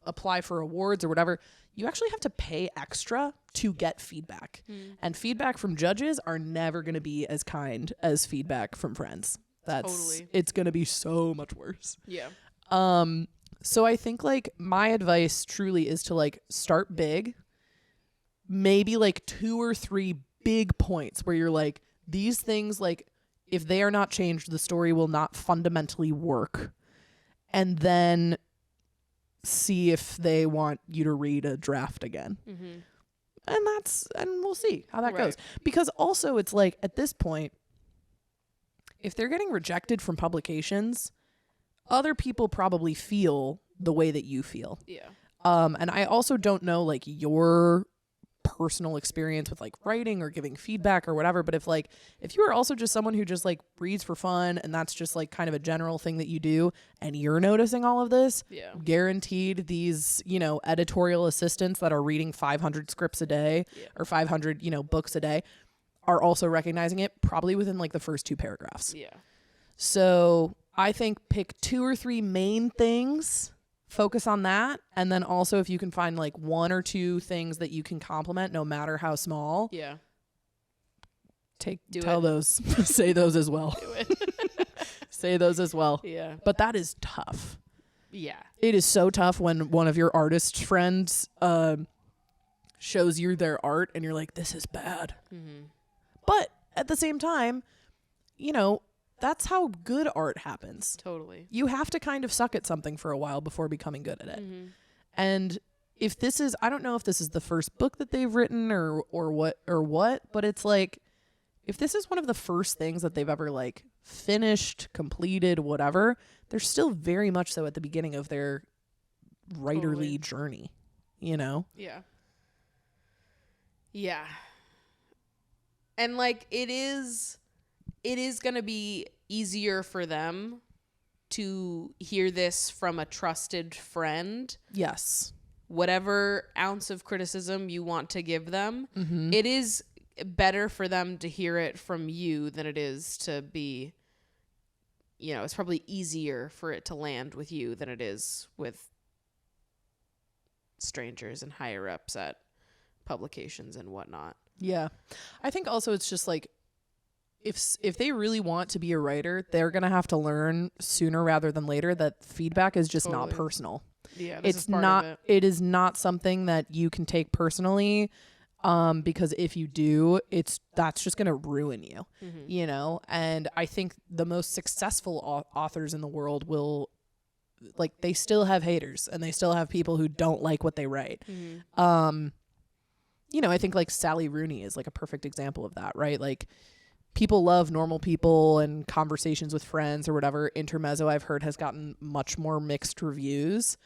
apply for awards or whatever, you actually have to pay extra to get feedback. And feedback from judges are never going to be as kind as feedback from friends. It's going to be so much worse. Yeah. So I think like my advice truly is to like start big, maybe like 2 or 3 big points where you're like, these things, like if they are not changed, the story will not fundamentally work. And then see if they want you to read a draft again. And we'll see how that goes. Because also it's like at this point, if they're getting rejected from publications, other people probably feel the way that you feel. Yeah. And I also don't know like your personal experience with like writing or giving feedback or whatever, but if you are also just someone who just like reads for fun and that's just like kind of a general thing that you do and you're noticing all of this, guaranteed these, editorial assistants that are reading 500 scripts a day or 500, books a day are also recognizing it probably within like the first 2 paragraphs. Yeah. So I think pick 2 or 3 main things, focus on that. And then also if you can find like 1 or 2 things that you can complement, no matter how small. Yeah. Tell those, say those as well. Do it. Say those as well. Yeah. But that is tough. Yeah. It is so tough when one of your artist friends shows you their art and you're like, this is bad. But at the same time, that's how good art happens. Totally. You have to kind of suck at something for a while before becoming good at it. And if this is, I don't know if this is the first book that they've written or what, but it's like, if this is one of the first things that they've ever like finished, completed, whatever, they're still very much so at the beginning of their writerly journey, Yeah. Yeah. And like it is going to be easier for them to hear this from a trusted friend. Yes. Whatever ounce of criticism you want to give them, it is better for them to hear it from you than it is to be, it's probably easier for it to land with you than it is with strangers and higher ups at publications and whatnot. Yeah. I think also it's just like, if they really want to be a writer, they're going to have to learn sooner rather than later that feedback is just not personal. Yeah, it is not something that you can take personally, because if you do, that's just going to ruin you, and I think the most successful authors in the world will, like, they still have haters and they still have people who don't like what they write. I think like Sally Rooney is like a perfect example of that, right? Like, people love Normal People and Conversations with Friends or whatever. Intermezzo, I've heard, has gotten much more mixed reviews.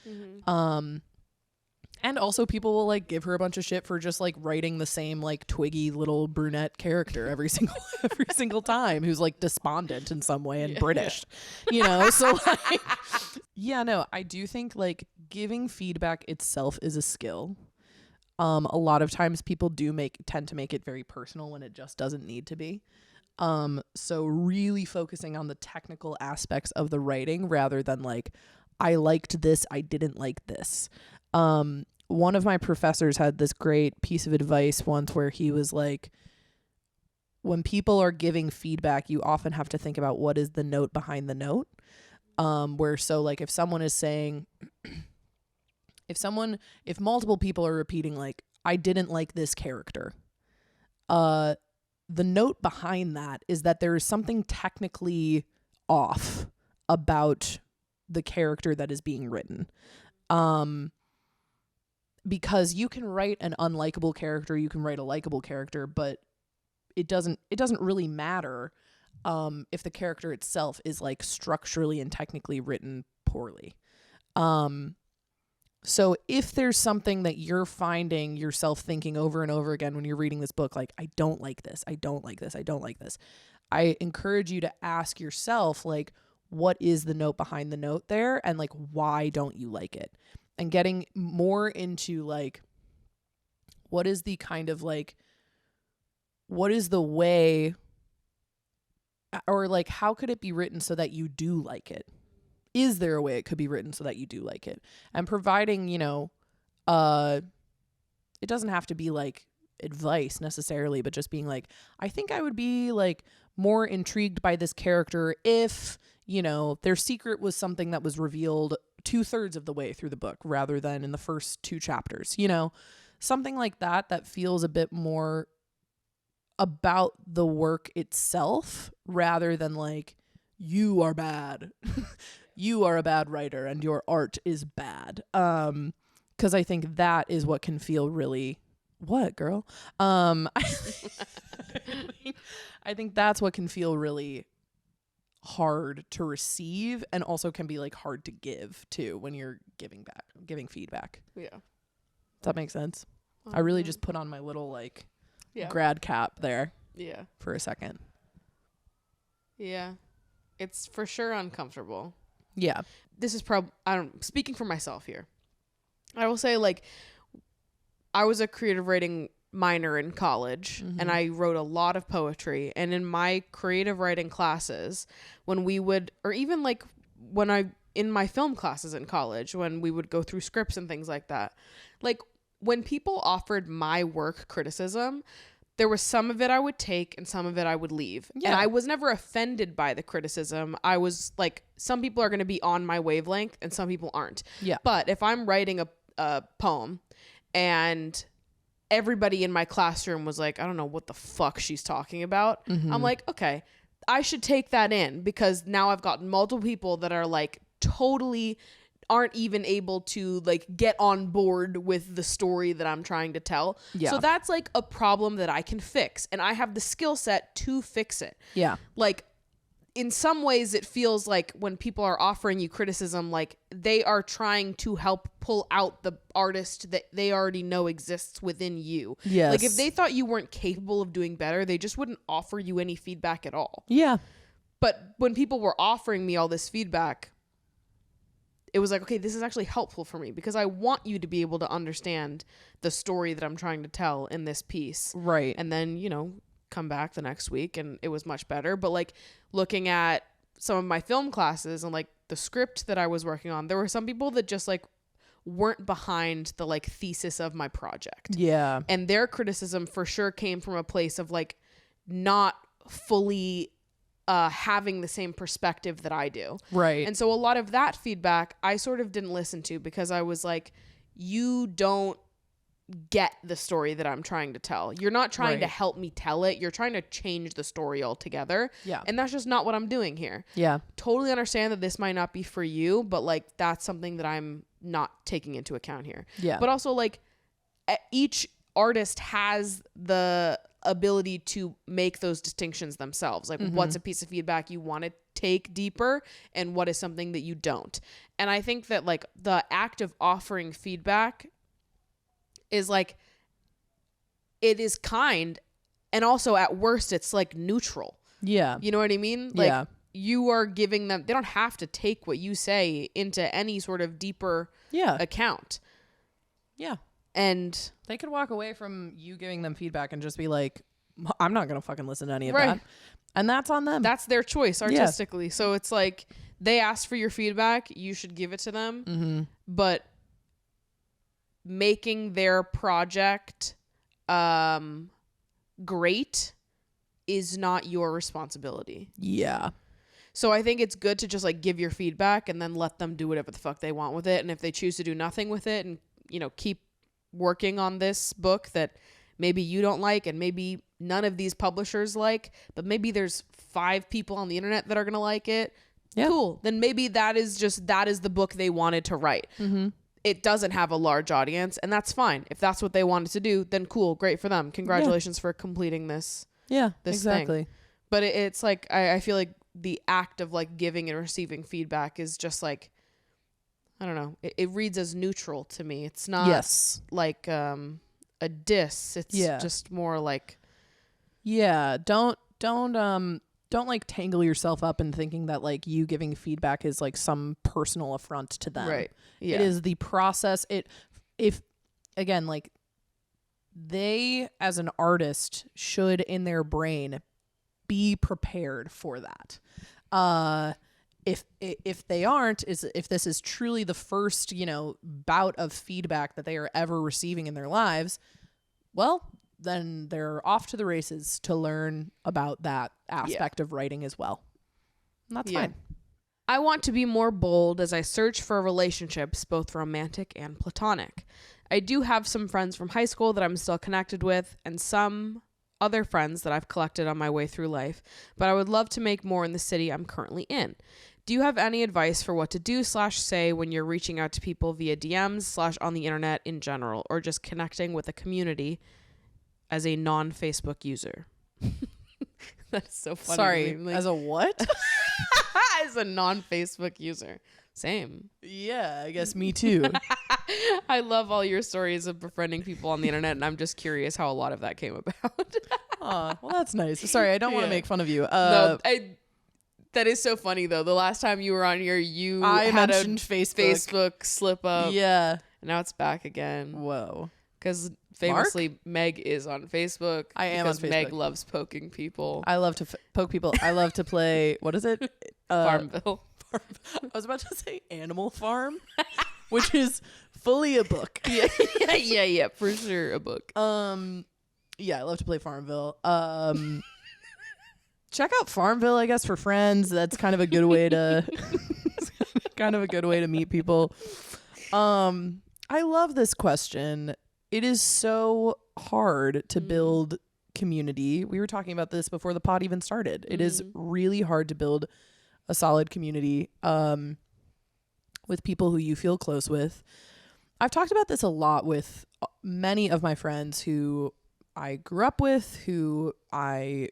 And also people will like give her a bunch of shit for just like writing the same like twiggy little brunette character every single time, who's like despondent in some way and British, you know? So like, yeah, no, I do think like giving feedback itself is a skill. A lot of times people tend to make it very personal when it just doesn't need to be. So really focusing on the technical aspects of the writing rather than like, I liked this, I didn't like this. One of my professors had this great piece of advice once where he was like, when people are giving feedback, you often have to think about what is the note behind the note. So like if someone is saying, if multiple people are repeating like, I didn't like this character, the note behind that is that there is something technically off about the character that is being written. Because you can write an unlikable character, you can write a likable character, but it doesn't really matter if the character itself is like structurally and technically written poorly. So if there's something that you're finding yourself thinking over and over again when you're reading this book, like, I don't like this, I don't like this, I don't like this, I encourage you to ask yourself, like, what is the note behind the note there? And like, why don't you like it? And getting more into like, what is the kind of like, what is the way, or like, how could it be written so that you do like it? Is there a way it could be written so that you do like it? And providing, you know, it doesn't have to be like advice necessarily, but just being like, I think I would be like more intrigued by this character if, you know, their secret was something that was revealed 2/3 of the way through the book rather than in the first 2 chapters, you know, something like that feels a bit more about the work itself rather than like, you are bad. You are a bad writer and your art is bad. 'Cause I think that is what can feel really, what, girl? I think that's what can feel really hard to receive and also can be like hard to give too when you're giving feedback. Yeah. Does that make sense? I really just put on my little like grad cap there for a second. Yeah. It's for sure uncomfortable. Yeah. This is speaking for myself here. I will say, like, I was a creative writing minor in college and I wrote a lot of poetry, and in my creative writing classes, when we would, or even like in my film classes in college, when we would go through scripts and things like that, like when people offered my work criticism, there was some of it I would take and some of it I would leave. Yeah. And I was never offended by the criticism. I was like, some people are going to be on my wavelength and some people aren't. Yeah. But if I'm writing a poem and everybody in my classroom was like, I don't know what the fuck she's talking about, I'm like, okay, I should take that in, because now I've got multiple people that are like totally aren't even able to like get on board with the story that I'm trying to tell. Yeah. So that's like a problem that I can fix, and I have the skill set to fix it. Yeah. Like in some ways it feels like when people are offering you criticism, like they are trying to help pull out the artist that they already know exists within you. Yes. Like if they thought you weren't capable of doing better, they just wouldn't offer you any feedback at all. Yeah. But when people were offering me all this feedback, it was like, okay, this is actually helpful for me because I want you to be able to understand the story that I'm trying to tell in this piece. Right. And then, you know, come back the next week and it was much better. But like looking at some of my film classes and like the script that I was working on, there were some people that just like weren't behind the like thesis of my project. Yeah. And their criticism for sure came from a place of like not fully having the same perspective that I do. Right. And so a lot of that feedback I sort of didn't listen to because I was like, you don't get the story that I'm trying to tell. You're not trying to help me tell it. You're trying to change the story altogether. Yeah. And that's just not what I'm doing here. Yeah. Totally understand that this might not be for you, but like that's something that I'm not taking into account here. Yeah. But also like each artist has ability to make those distinctions themselves. Like what's a piece of feedback you want to take deeper and what is something that you don't. And I think that like the act of offering feedback is like, it is kind, and also at worst it's like neutral. Yeah. You know what I mean? Like Yeah. you are giving them, they don't have to take what you say into any sort of deeper account. Yeah. And They could walk away from you giving them feedback and just be like, I'm not going to fucking listen to any of Right. that. And that's on them. that's their choice artistically. So it's like they asked for your feedback, you should give it to them. But making their project great is not your responsibility. Yeah. So I think it's good to just like give your feedback and then let them do whatever the fuck they want with it. And if they choose to do nothing with it and, you know, keep working on this book that maybe you don't like and maybe none of these publishers like, but maybe there's 5 people on the internet that are going to like it. Yeah. Cool. Then maybe that is the book they wanted to write. It doesn't have a large audience, and that's fine. If that's what they wanted to do, then cool. Great for them. Congratulations for completing this. Yeah, this exactly. thing. But it's like, I feel like the act of like giving and receiving feedback is just like, I don't know. It reads as neutral to me. It's not like a diss. It's just more like, don't like tangle yourself up in thinking that like you giving feedback is like some personal affront to them. Right. Yeah. It is the process. If again, like they as an artist should in their brain be prepared for that. If they aren't, if this is truly the first, you know, bout of feedback that they are ever receiving in their lives, well, then they're off to the races to learn about that aspect of writing as well. And that's fine. I want to be more bold as I search for relationships, both romantic and platonic. I do have some friends from high school that I'm still connected with, and some other friends that I've collected on my way through life, but I would love to make more in the city I'm currently in. Do you have any advice for what to do/say when you're reaching out to people via DMs/on the internet in general, or just connecting with a community as a non-Facebook user? That's so funny. Sorry, Like, as a what? as a non-Facebook user. Same. Yeah, I guess me too. I love all your stories of befriending people on the internet, and I'm just curious how a lot of that came about. Aw, well, that's nice. Sorry, I don't want to make fun of you. No, that is so funny though. The last time you were on here, I had mentioned Facebook slip up. Yeah. And now it's back again. Whoa. Because famously, Meg is on Facebook. I am on because Meg Facebook. loves poking people. I love to poke people. I love to play. What is it? Farmville. I was about to say Animal Farm, which is fully a book. yeah, for sure, a book. Yeah, I love to play Farmville. Check out Farmville, I guess, for friends. That's kind of a good way to meet people. I love this question. It is so hard to build community. We were talking about this before the pod even started. It is really hard to build a solid community with people who you feel close with. I've talked about this a lot with many of my friends who I grew up with, who I,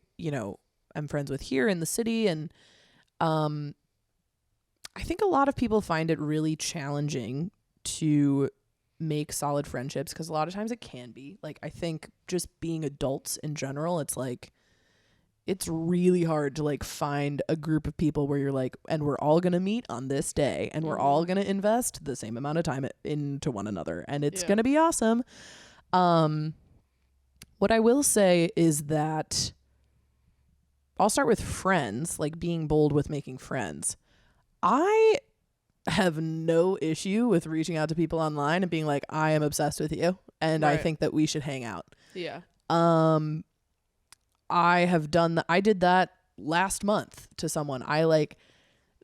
am friends with here in the city. And I think a lot of people find it really challenging to make solid friendships because a lot of times it can be. Like, I think just being adults in general, it's like, it's really hard to like find a group of people where you're like, and we're all going to meet on this day and we're all going to invest the same amount of time into one another and it's going to be awesome. What I will say is that I'll start with friends, like being bold with making friends. I have no issue with reaching out to people online and being like, I am obsessed with you and I think that we should hang out. Yeah. I have done that. I did that last month to someone.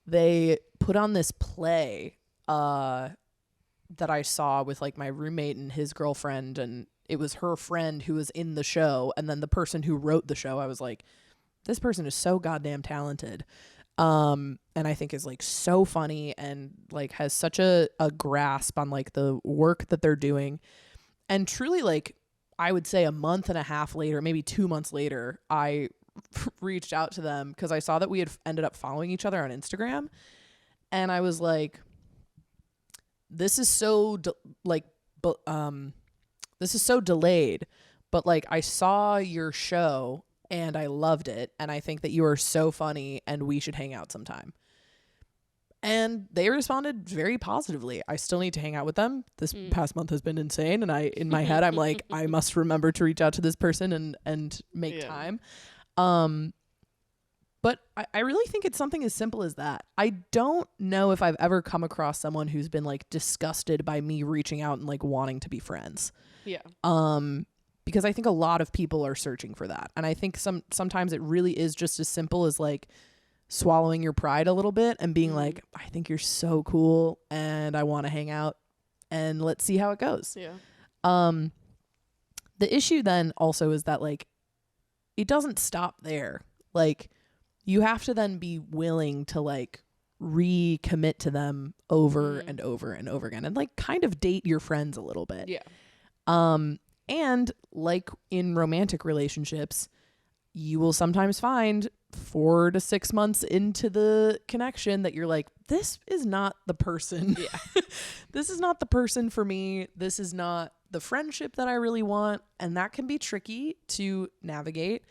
They put on this play that I saw with like my roommate and his girlfriend, and it was her friend who was in the show, and then the person who wrote the show, I was like, this person is so goddamn talented. And I think is like so funny and like has such a grasp on like the work that they're doing. And truly, like, I would say a month and a half later, maybe 2 months later, I reached out to them because I saw that we had ended up following each other on Instagram. And I was like, this is so this is so delayed, but like I saw your show and I loved it, and I think that you are so funny and we should hang out sometime. And they responded very positively. I still need to hang out with them. This past month has been insane, and in my head I'm like, I must remember to reach out to this person and make time. But I really think it's something as simple as that. I don't know if I've ever come across someone who's been like disgusted by me reaching out and like wanting to be friends. Yeah. Because I think a lot of people are searching for that. And I think sometimes it really is just as simple as like swallowing your pride a little bit and being like, I think you're so cool and I want to hang out and let's see how it goes. Yeah. The issue then also is that like it doesn't stop there. Like you have to then be willing to like recommit to them over and over and over again and like kind of date your friends a little bit. Yeah. And like in romantic relationships, you will sometimes find 4 to 6 months into the connection that you're like, this is not the person. Yeah. This is not the person for me. This is not the friendship that I really want. And that can be tricky to navigate,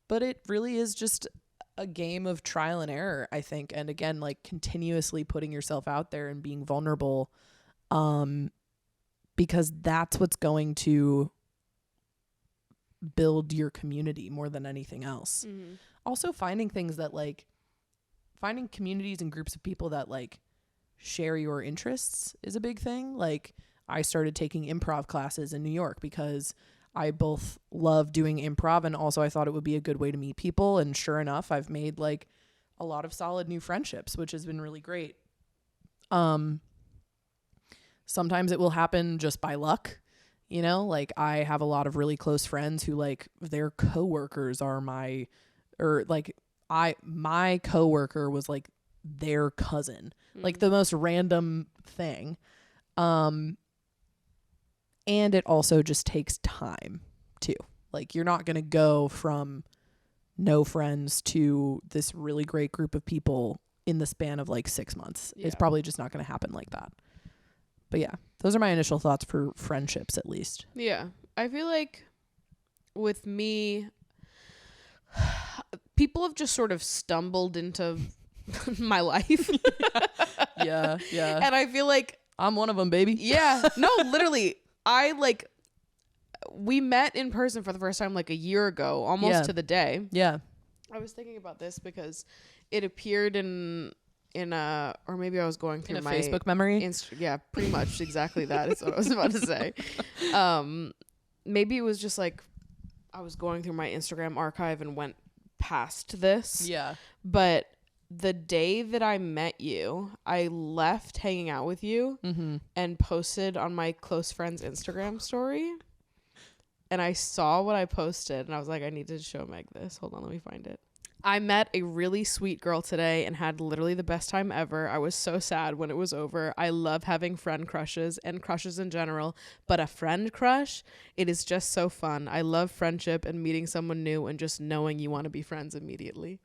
but it really is just a game of trial and error, I think. And again, like continuously putting yourself out there and being vulnerable, because that's what's going to build your community more than anything else. Also finding things that like finding communities and groups of people that like share your interests is a big thing. Like I started taking improv classes in New York because I both love doing improv and also I thought it would be a good way to meet people. And sure enough, I've made like a lot of solid new friendships, which has been really great. Sometimes it will happen just by luck. You know, like I have a lot of really close friends who like their coworkers are my coworker was like their cousin, like the most random thing. And it also just takes time too. Like you're not going to go from no friends to this really great group of people in the span of like 6 months. Yeah. It's probably just not going to happen like that. But yeah, those are my initial thoughts for friendships, at least. Yeah. I feel like with me, people have just sort of stumbled into my life. Yeah. And I feel like I'm one of them, baby. Yeah. No, literally. We met in person for the first time like a year ago, almost to the day. Yeah. I was thinking about this because it appeared in or maybe I was going through my Facebook memory. Yeah, pretty much exactly that is what I was about to say. Maybe it was just like I was going through my Instagram archive and went past this. Yeah. But the day that I met you, I left hanging out with you and posted on my close friend's Instagram story. And I saw what I posted and I was like, I need to show Meg this. Hold on, let me find it. I met a really sweet girl today and had literally the best time ever. I was so sad when it was over. I love having friend crushes and crushes in general, but a friend crush, it is just so fun. I love friendship and meeting someone new and just knowing you want to be friends immediately.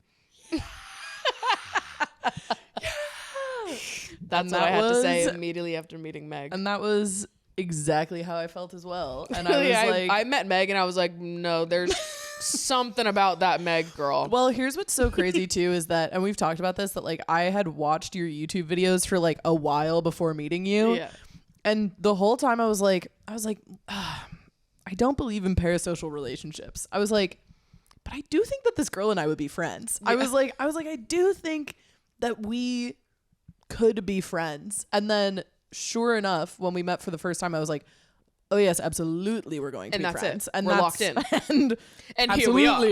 That's what I had to say immediately after meeting Meg. And that was exactly how I felt as well. And I was I met Meg and I was like, no, there's something about that Meg girl. Well, here's what's so crazy too is that, and we've talked about this, that like I had watched your YouTube videos for like a while before meeting you. Yeah. And the whole time I was like, I don't believe in parasocial relationships. I was like, but I do think that this girl and I would be friends. Yeah. I was like, I do think that we could be friends. And then sure enough, when we met for the first time, I was like, oh yes, absolutely, we're going to be friends. And we're locked in. And here we are.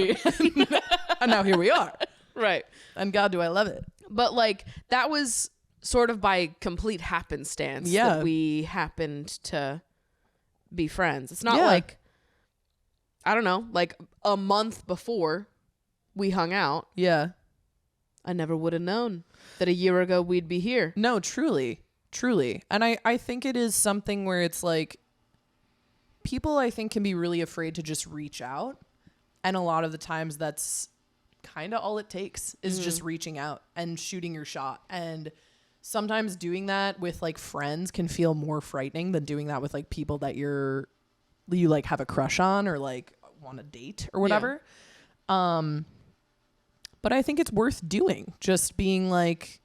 And now here we are. Right. And God, do I love it. But like that was sort of by complete happenstance that we happened to be friends. It's not like, I don't know, like a month before we hung out. Yeah. I never would have known that a year ago we'd be here. No, truly. And I think it is something where it's like people I think can be really afraid to just reach out. And a lot of the times that's kind of all it takes is just reaching out and shooting your shot. And sometimes doing that with like friends can feel more frightening than doing that with like people that you like have a crush on or like want to date or whatever. But I think it's worth doing. Just being like,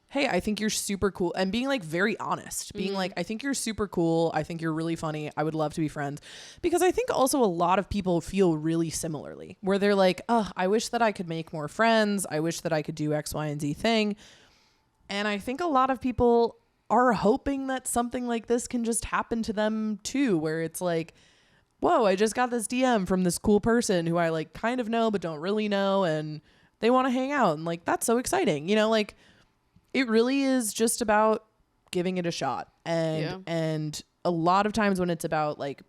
hey, I think you're super cool. And being like very honest. Being like, I think you're super cool. I think you're really funny. I would love to be friends. Because I think also a lot of people feel really similarly. Where they're like, oh, I wish that I could make more friends. I wish that I could do X, Y, and Z thing. And I think a lot of people are hoping that something like this can just happen to them too. Where it's like, whoa, I just got this DM from this cool person who I like kind of know but don't really know. And they want to hang out. And like, that's so exciting. You know, like, it really is just about giving it a shot. And a lot of times when it's about like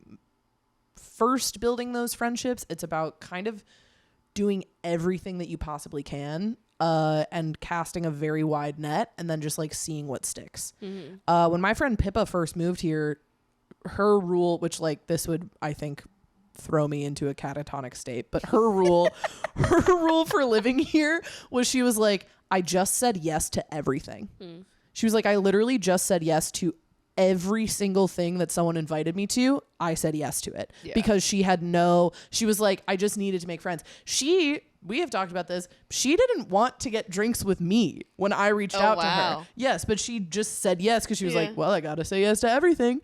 first building those friendships, it's about kind of doing everything that you possibly can and casting a very wide net and then just like seeing what sticks. When my friend Pippa first moved here, her rule, which like this would, I think, throw me into a catatonic state, but her rule for living here was she was like, I just said yes to everything. She was like, I literally just said yes to every single thing that someone invited me to. I said yes to it because she was like, I just needed to make friends. We have talked about this. She didn't want to get drinks with me when I reached out to her. Yes, but she just said yes because she was like, well, I got to say yes to everything.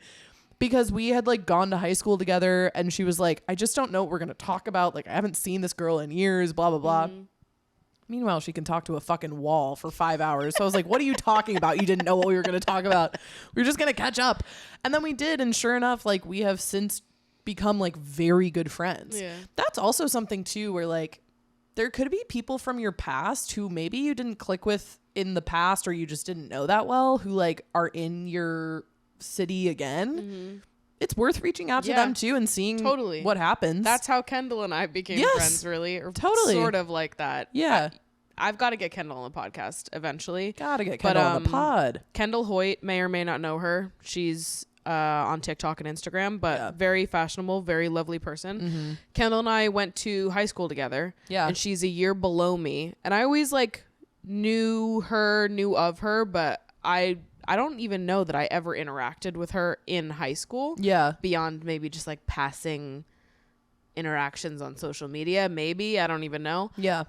Because we had like gone to high school together and she was like, I just don't know what we're going to talk about. Like, I haven't seen this girl in years, blah, blah, blah. Meanwhile, she can talk to a fucking wall for 5 hours. So I was like, what are you talking about? You didn't know what we were going to talk about. We were just going to catch up. And then we did. And sure enough, like we have since become like very good friends. Yeah. That's also something too, where like there could be people from your past who maybe you didn't click with in the past or you just didn't know that well, who like are in your city again. It's worth reaching out to them too and seeing what happens. That's how Kendall and I became friends, really. Or sort of like that. Yeah. I've got to get Kendall on the podcast eventually. Gotta get Kendall on the pod. Kendall Hoyt, may or may not know her. She's on TikTok and Instagram, but very fashionable, very lovely person. Kendall and I went to high school together. Yeah. And she's a year below me. And I always like knew of her, but I don't even know that I ever interacted with her in high school. Yeah. Beyond maybe just like passing interactions on social media. Maybe. I don't even know. Yeah.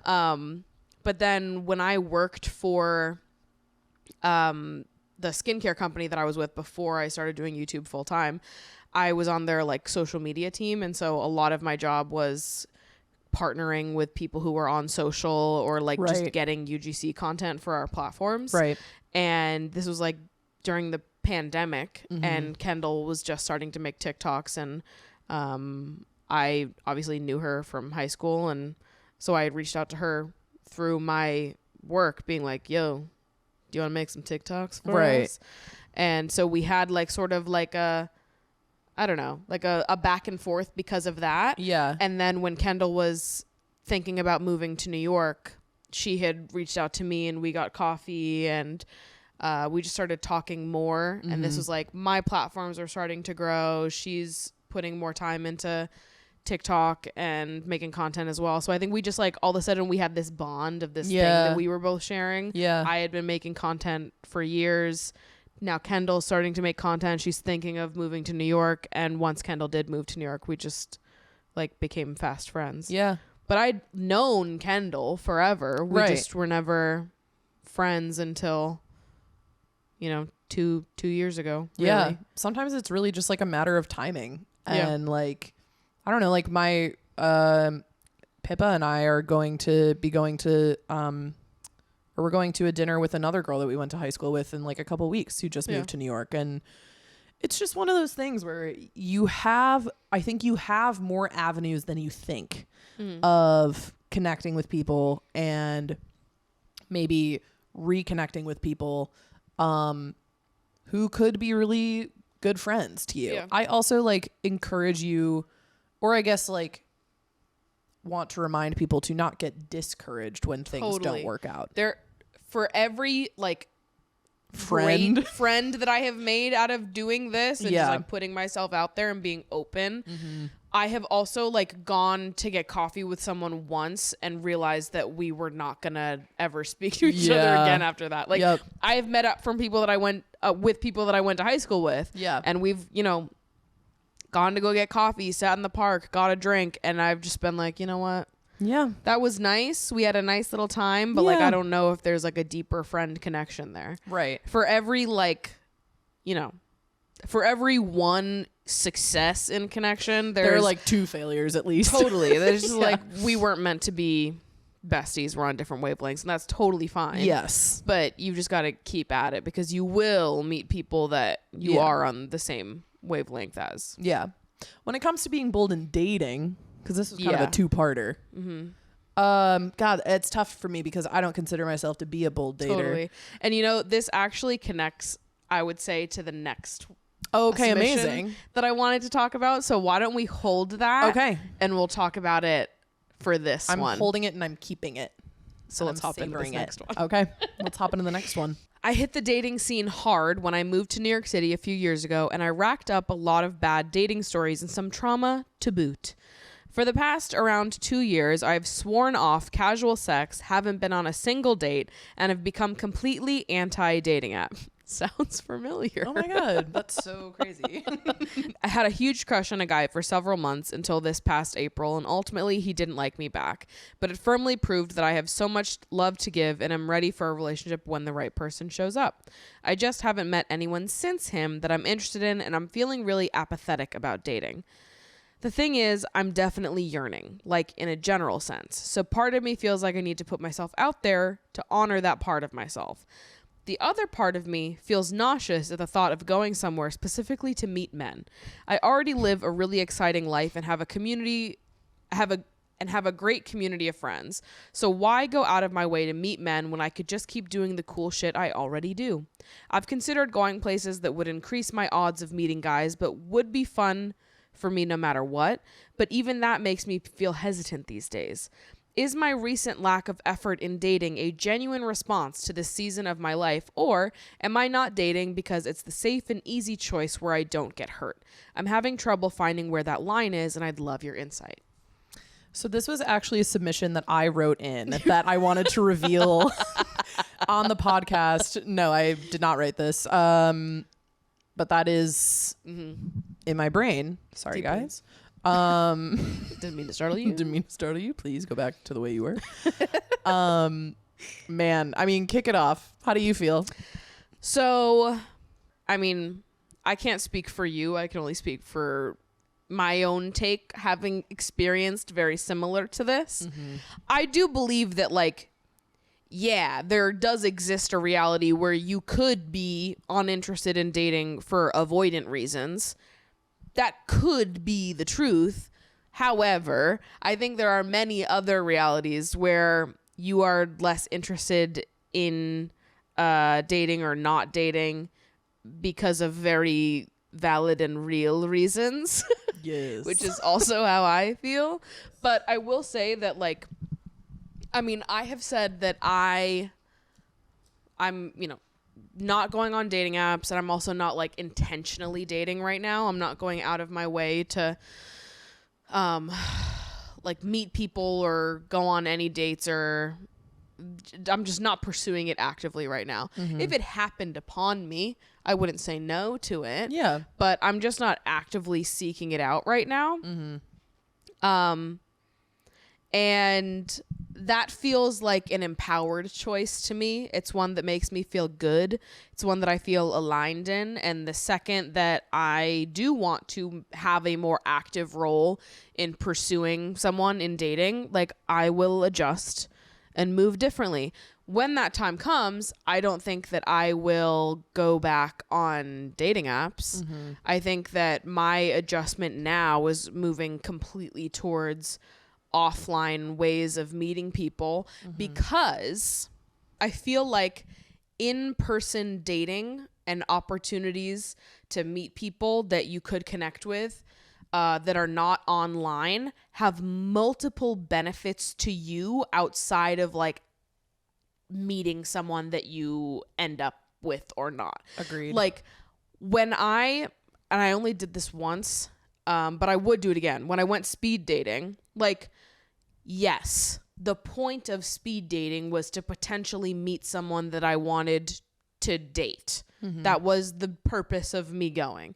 But then when I worked for the skincare company that I was with before I started doing YouTube full time, I was on their like social media team. And so a lot of my job was partnering with people who were on social or like just getting UGC content for our platforms. Right. And this was like during the pandemic and Kendall was just starting to make TikToks and I obviously knew her from high school and so I had reached out to her through my work being like, yo, do you want to make some TikToks for us? And so we had like sort of like a back and forth because of that. Yeah. And then when Kendall was thinking about moving to New York, she had reached out to me and we got coffee and we just started talking more. And this was like, my platforms are starting to grow. She's putting more time into TikTok and making content as well. So I think we just like all of a sudden we had this bond of this thing that we were both sharing. Yeah. I had been making content for years. Now Kendall's starting to make content. She's thinking of moving to New York. And once Kendall did move to New York, we just like became fast friends. Yeah. But I'd known Kendall forever. We just were never friends until, 2 years ago. Really. Yeah. Sometimes it's really just like a matter of timing. And like, I don't know, like my Pippa and I are going to we're going to a dinner with another girl that we went to high school with in like a couple weeks who just moved to New York. And it's just one of those things where I think you have more avenues than you think of connecting with people and maybe reconnecting with people who could be really good friends to you. Yeah. I also like encourage you, or I guess like want to remind people to not get discouraged when things don't work out. For every like friend that I have made out of doing this and just like putting myself out there and being open. I have also like gone to get coffee with someone once and realized that we were not gonna ever speak to each other again after that. Like I have met up from people that I went with people that I went to high school with. Yeah. And we've, you know, gone to go get coffee, sat in the park, got a drink, and I've just been like, you know what? Yeah. That was nice. We had a nice little time, but like I don't know if there's like a deeper friend connection there. Right. For every like, you know, for every one success in connection, there are like 2 failures at least. Totally. There's just like we weren't meant to be besties. We're on different wavelengths, and that's totally fine. Yes. But you just got to keep at it because you will meet people that you are on the same wavelength as. Yeah. When it comes to being bold in dating, because this is kind of a 2-parter. God, it's tough for me because I don't consider myself to be a bold dater. Totally. And you know, this actually connects, I would say, to the next amazing that I wanted to talk about. So why don't we hold that? Okay. And we'll talk about it for this one. I'm holding it and I'm keeping it. So let's hop into this next one. Okay. Let's hop into the next one. I hit the dating scene hard when I moved to New York City a few years ago, and I racked up a lot of bad dating stories and some trauma to boot. For the past around 2 years, I've sworn off casual sex, haven't been on a single date, and have become completely anti-dating app. Sounds familiar. Oh my God, that's so crazy. I had a huge crush on a guy for several months until this past April, and ultimately he didn't like me back. But it firmly proved that I have so much love to give and am ready for a relationship when the right person shows up. I just haven't met anyone since him that I'm interested in, and I'm feeling really apathetic about dating. The thing is, I'm definitely yearning, like in a general sense. So part of me feels like I need to put myself out there to honor that part of myself. The other part of me feels nauseous at the thought of going somewhere specifically to meet men. I already live a really exciting life and have a great community of friends. So why go out of my way to meet men when I could just keep doing the cool shit I already do? I've considered going places that would increase my odds of meeting guys, but would be fun for me no matter what. But even that makes me feel hesitant these days. Is my recent lack of effort in dating a genuine response to this season of my life, or am I not dating because it's the safe and easy choice where I don't get hurt? I'm having trouble finding where that line is, and I'd love your insight. So this was actually a submission that I wrote in that I wanted to reveal on the podcast. No, I did not write this. But that is in my brain. Sorry, deeply. Guys. Didn't mean to startle you. Please go back to the way you were. Man, I mean, kick it off. How do you feel? So, I mean, I can't speak for you. I can only speak for my own take, having experienced very similar to this. I do believe that, like, yeah, there does exist a reality where you could be uninterested in dating for avoidant reasons. That could be the truth. However, I think there are many other realities where you are less interested in dating or not dating because of very valid and real reasons. Yes. Which is also how I feel. But I will say that, like, I mean, I have said that I'm, you know, not going on dating apps, and I'm also not like intentionally dating right now. I'm not going out of my way to like meet people or go on any dates, or I'm just not pursuing it actively right now. If it happened upon me, I wouldn't say no to it. Yeah. But I'm just not actively seeking it out right now. And that feels like an empowered choice to me. It's one that makes me feel good. It's one that I feel aligned in. And the second that I do want to have a more active role in pursuing someone in dating, like, I will adjust and move differently. When that time comes, I don't think that I will go back on dating apps. I think that my adjustment now is moving completely towards offline ways of meeting people, because I feel like in-person dating and opportunities to meet people that you could connect with that are not online have multiple benefits to you outside of like meeting someone that you end up with or not. Agreed. Like when I only did this once, but I would do it again. When I went speed dating, like, yes, the point of speed dating was to potentially meet someone that I wanted to date. That was the purpose of me going.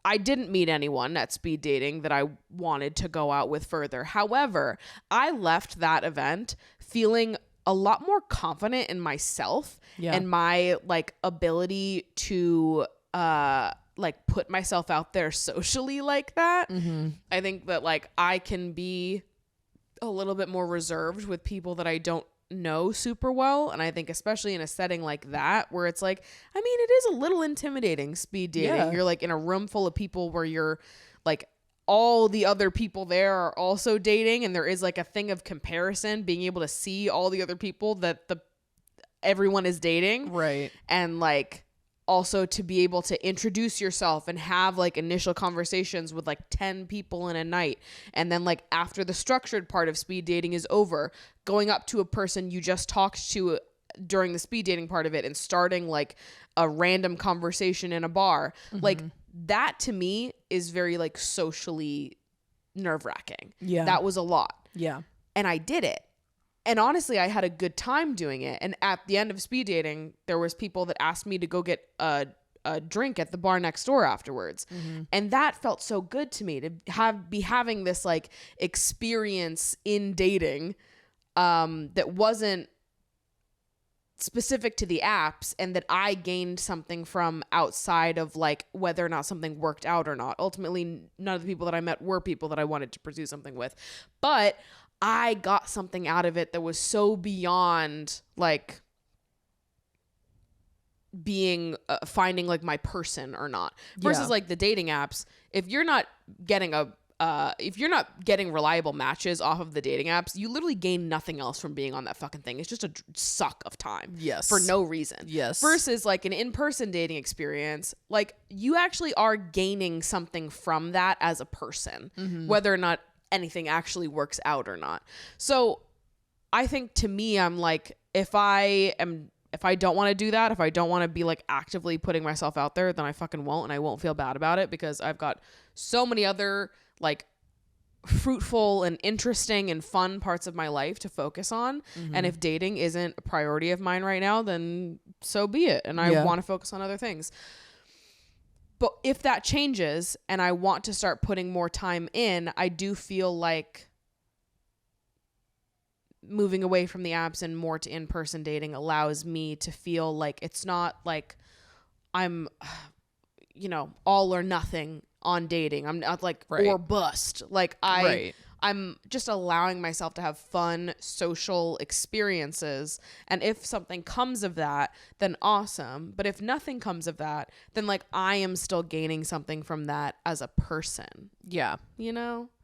I didn't meet anyone at speed dating that I wanted to go out with further. However, I left that event feeling a lot more confident in myself and my like ability to like put myself out there socially like that. I think that like I can be a little bit more reserved with people that I don't know super well, and I think especially in a setting like that where it's like, I mean, it is a little intimidating speed dating. You're like in a room full of people where you're like all the other people there are also dating, and there is like a thing of comparison, being able to see all the other people that everyone is dating, right? And like also to be able to introduce yourself and have like initial conversations with like 10 people in a night. And then like after the structured part of speed dating is over, going up to a person you just talked to during the speed dating part of it and starting like a random conversation in a bar. Like that to me is very like socially nerve-wracking. Yeah. That was a lot. Yeah. And I did it. And honestly, I had a good time doing it. And at the end of speed dating, there was people that asked me to go get a drink at the bar next door afterwards. And that felt so good to me to be having this like experience in dating that wasn't specific to the apps, and that I gained something from outside of like whether or not something worked out or not. Ultimately, none of the people that I met were people that I wanted to pursue something with. But I got something out of it that was so beyond like being finding like my person or not, versus like the dating apps. If you're not getting reliable matches off of the dating apps, you literally gain nothing else from being on that fucking thing. It's just a suck of time. Yes. For no reason. Yes. Versus like an in-person dating experience, like you actually are gaining something from that as a person, whether or not anything actually works out or not. So I think to me, I'm like, if I don't want to do that, if I don't want to be like actively putting myself out there, then I fucking won't, and I won't feel bad about it, because I've got so many other like fruitful and interesting and fun parts of my life to focus on. And if dating isn't a priority of mine right now, then so be it. And I want to focus on other things. But if that changes and I want to start putting more time in, I do feel like moving away from the apps and more to in-person dating allows me to feel like it's not like I'm, all or nothing on dating. I'm not like, or bust. Like I'm just allowing myself to have fun social experiences. And if something comes of that, then awesome. But if nothing comes of that, then like I am still gaining something from that as a person. Yeah.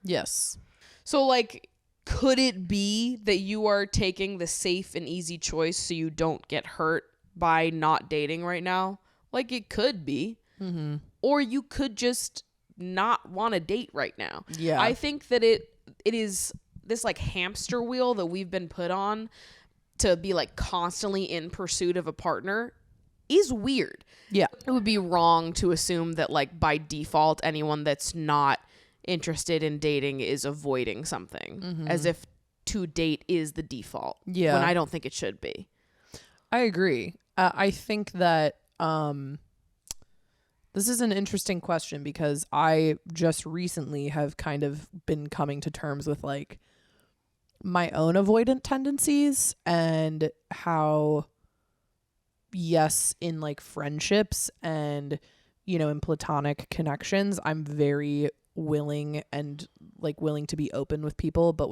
Yes. So like, could it be that you are taking the safe and easy choice so you don't get hurt by not dating right now? Like it could be. Or you could just not want to date right now. Yeah. I think that it is this like hamster wheel that we've been put on to be like constantly in pursuit of a partner is weird. Yeah. It would be wrong to assume that like by default anyone that's not interested in dating is avoiding something, as if to date is the default. Yeah. When I don't think it should be. I agree. I think that this is an interesting question, because I just recently have kind of been coming to terms with like my own avoidant tendencies, and how, yes, in like friendships and, in platonic connections, I'm very willing to be open with people, but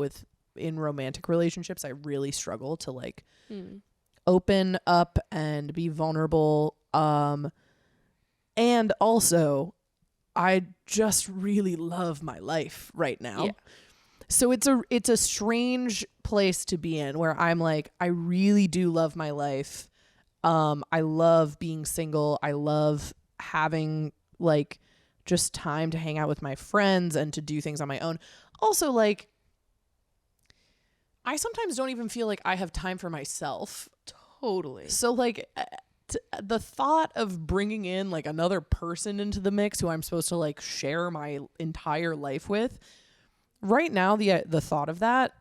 in romantic relationships, I really struggle to like open up and be vulnerable. And also, I just really love my life right now. Yeah. So it's a strange place to be in, where I'm like, I really do love my life. I love being single. I love having like just time to hang out with my friends and to do things on my own. Also, like, I sometimes don't even feel like I have time for myself. Totally. So like, the thought of bringing in like another person into the mix who I'm supposed to like share my entire life with right now, the thought of that,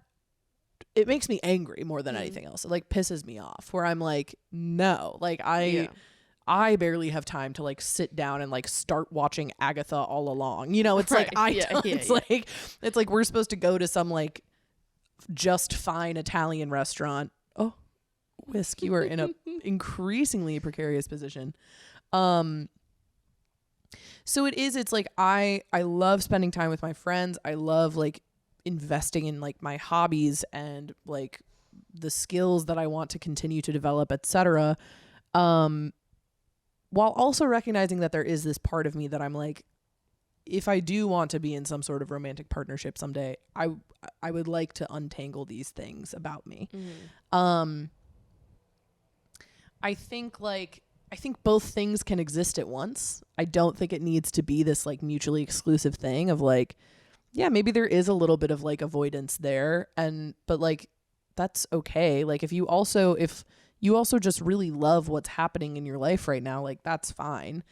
it makes me angry more than anything else. It like pisses me off, where I'm like, no, like I barely have time to like sit down and like start watching Agatha all along. You know, it's Right. like Yeah, yeah, it's yeah. like it's like we're supposed to go to some like just fine Italian restaurant. Oh, Whisk, you are in a increasingly precarious position. So it's like I love spending time with my friends. I love like investing in like my hobbies and like the skills that I want to continue to develop, etc. While also recognizing that there is this part of me that I'm like, if I do want to be in some sort of romantic partnership someday, I would like to untangle these things about me. I think both things can exist at once. I don't think it needs to be this like mutually exclusive thing of like, yeah, maybe there is a little bit of like avoidance there, but like that's okay. Like if you also just really love what's happening in your life right now, like that's fine.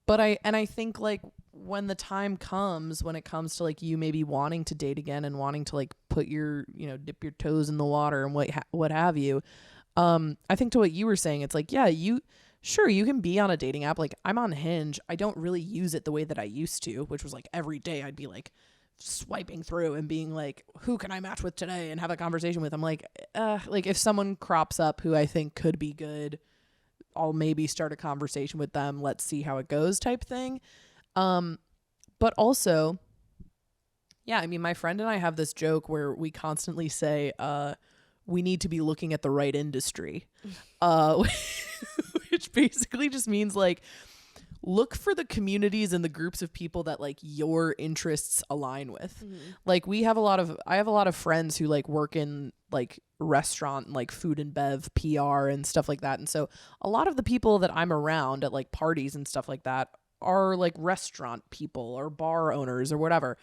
But I think like when the time comes, when it comes to like you maybe wanting to date again and wanting to like put your, dip your toes in the water and what have you. I think to what you were saying, it's like, yeah, you can be on a dating app. Like I'm on Hinge. I don't really use it the way that I used to, which was like every day I'd be like swiping through and being like, who can I match with today and have a conversation with? I'm like if someone crops up who I think could be good, I'll maybe start a conversation with them. Let's see how it goes type thing. But also, yeah, I mean, my friend and I have this joke where we constantly say, we need to be looking at the right industry, which basically just means like, look for the communities and the groups of people that like your interests align with. Like I have a lot of friends who like work in like restaurant, like food and bev PR and stuff like that. And so a lot of the people that I'm around at like parties and stuff like that are like restaurant people or bar owners or whatever.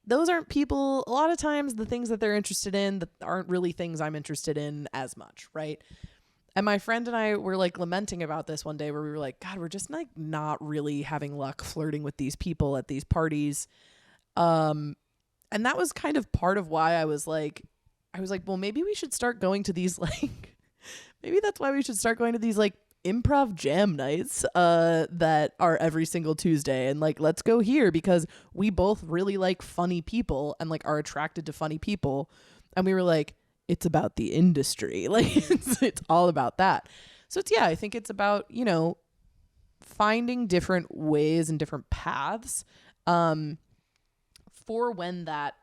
Those aren't people, a lot of times the things that they're interested in that aren't really things I'm interested in as much, right? And my friend and I were like lamenting about this one day where we were like, God, we're just like not really having luck flirting with these people at these parties. And that was kind of part of why I was like, well, maybe we should start going to these like, maybe that's why we should start going to these like improv jam nights that are every single Tuesday, and like let's go here because we both really like funny people and like are attracted to funny people. And we were like, it's about the industry, like it's all about that. So it's, yeah, I think it's about finding different ways and different paths for when that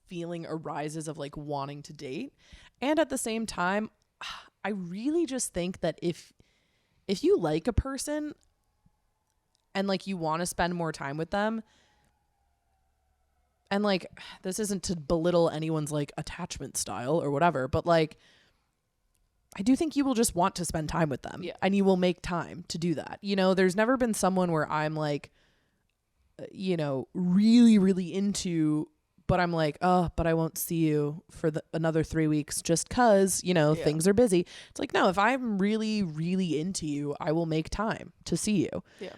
feeling arises of like wanting to date. And at the same time, I really just think that if you like a person and like you want to spend more time with them, and like this isn't to belittle anyone's like attachment style or whatever, but like I do think you will just want to spend time with them. Yeah. And you will make time to do that. There's never been someone where I'm like really, really into, but I'm like, oh, but I won't see you for another 3 weeks just because, things are busy. It's like, no, if I'm really, really into you, I will make time to see you. Yeah.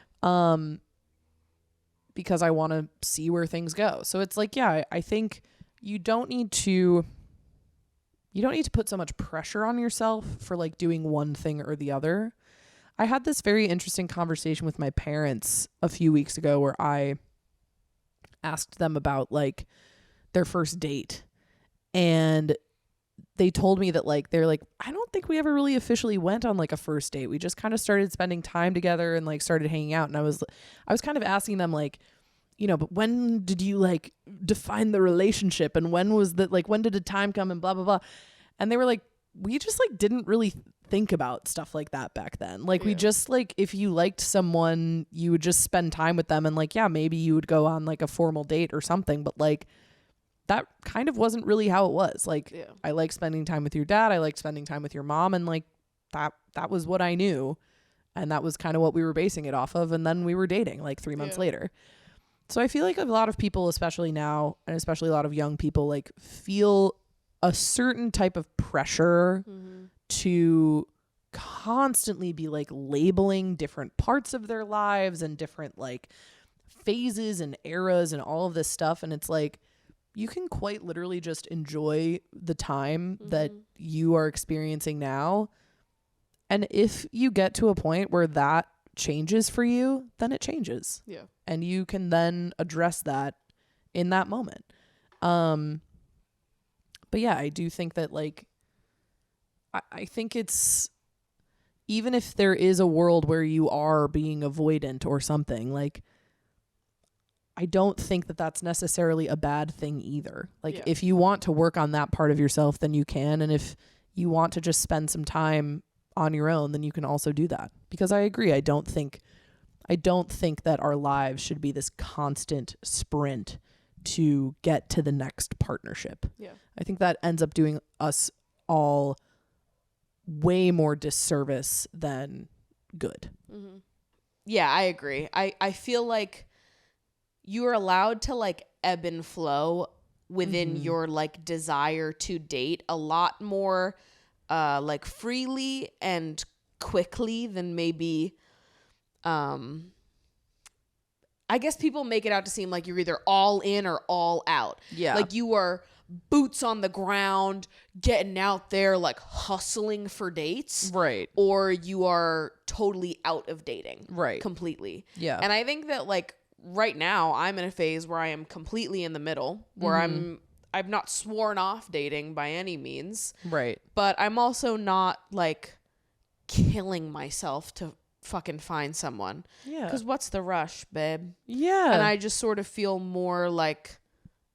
Because I want to see where things go. So it's like, yeah, I think you don't need to put so much pressure on yourself for like doing one thing or the other. I had this very interesting conversation with my parents a few weeks ago where I asked them about like their first date, and they told me that like they're like, I don't think we ever really officially went on like a first date. We just kind of started spending time together and like started hanging out. And I was kind of asking them like, but when did you like define the relationship, and when did the time come, and blah blah blah. And they were like, we just like didn't really think about stuff like that back then. Like we just like, if you liked someone, you would just spend time with them, and like, yeah, maybe you would go on like a formal date or something, but like that kind of wasn't really how it was. Like, I like spending time with your dad. I like spending time with your mom. And like, that was what I knew. And that was kind of what we were basing it off of. And then we were dating like 3 months later. So I feel like a lot of people, especially now, and especially a lot of young people, like feel a certain type of pressure to constantly be like labeling different parts of their lives and different like phases and eras and all of this stuff. And it's like, you can quite literally just enjoy the time that you are experiencing now. And if you get to a point where that changes for you, then it changes. Yeah. And you can then address that in that moment. But yeah, I do think that like, I think it's, even if there is a world where you are being avoidant or something, like, I don't think that that's necessarily a bad thing either. Like, if you want to work on that part of yourself, then you can. And if you want to just spend some time on your own, then you can also do that. Because I agree. I don't think that our lives should be this constant sprint to get to the next partnership. Yeah. I think that ends up doing us all way more disservice than good. Mm-hmm. Yeah, I agree. I feel like you are allowed to like ebb and flow within your like desire to date a lot more like freely and quickly than maybe I guess people make it out to seem like you're either all in or all out. Yeah. Like you are boots on the ground, getting out there, like hustling for dates. Right. Or you are totally out of dating. Right. Completely. Yeah. And I think that like right now I'm in a phase where I am completely in the middle, where I've not sworn off dating by any means. Right. But I'm also not like killing myself to fucking find someone. Yeah. Because what's the rush, babe? Yeah. And I just sort of feel more like,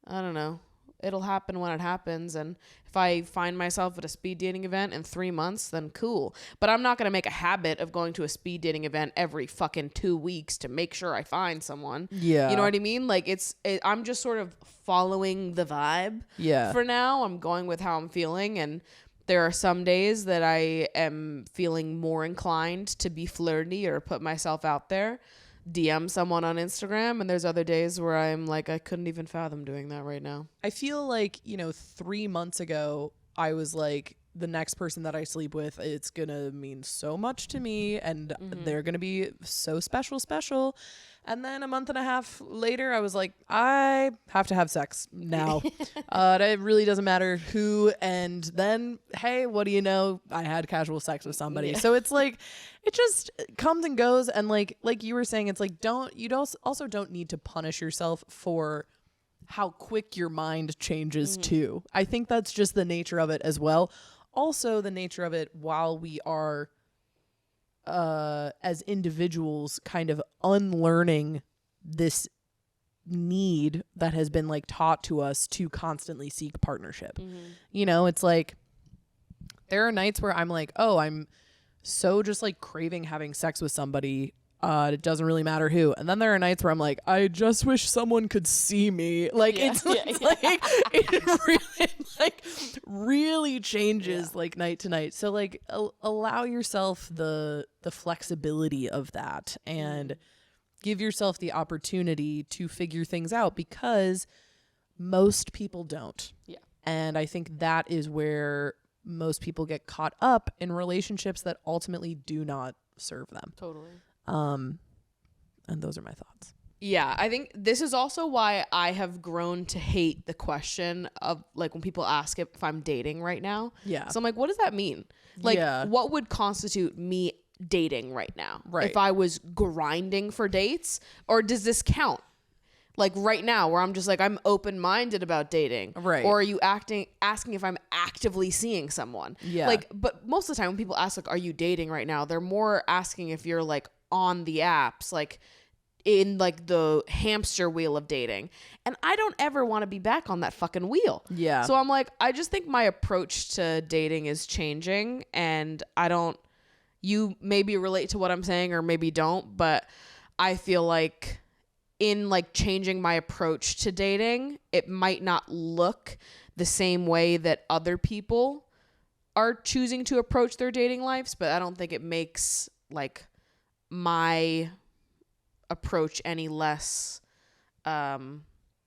I don't know, it'll happen when it happens. And if I find myself at a speed dating event in 3 months, then cool. But I'm not going to make a habit of going to a speed dating event every fucking 2 weeks to make sure I find someone. Yeah. You know what I mean? Like I'm just sort of following the vibe. Yeah. For now, I'm going with how I'm feeling. And there are some days that I am feeling more inclined to be flirty or put myself out there, DM someone on Instagram. And there's other days where I'm like, I couldn't even fathom doing that right now. I feel like, 3 months ago, I was like, the next person that I sleep with, it's going to mean so much to me and they're going to be so special. And then a month and a half later, I was like, I have to have sex now. It really doesn't matter who. And then, hey, what do you know? I had casual sex with somebody. Yeah. So it's like, it just comes and goes. And like you were saying, it's like, you also don't need to punish yourself for how quick your mind changes too. I think that's just the nature of it as well. Also the nature of it while we are as individuals kind of unlearning this need that has been like taught to us to constantly seek partnership. It's like there are nights where I'm like, oh, I'm so just like craving having sex with somebody. It doesn't really matter who. And then there are nights where I'm like, I just wish someone could see me. Like it's like it really changes like night to night. So like allow yourself the flexibility of that and give yourself the opportunity to figure things out, because most people don't. Yeah. And I think that is where most people get caught up in relationships that ultimately do not serve them. totally. And those are my thoughts. Yeah, I think this is also why I have grown to hate the question of like when people ask if I'm dating right now. Yeah. So I'm like, what does that mean? Like, what would constitute me dating right now? Right. If I was grinding for dates, or does this count? Like right now where I'm just like, I'm open-minded about dating. Right. Or are you asking if I'm actively seeing someone? Yeah. Like, but most of the time when people ask like, are you dating right now? They're more asking if you're like on the apps, like in like the hamster wheel of dating. And I don't ever want to be back on that fucking wheel. Yeah. So I'm like, I just think my approach to dating is changing, and you maybe relate to what I'm saying or maybe don't, but I feel like in like changing my approach to dating, it might not look the same way that other people are choosing to approach their dating lives, but I don't think it makes like my approach any less, I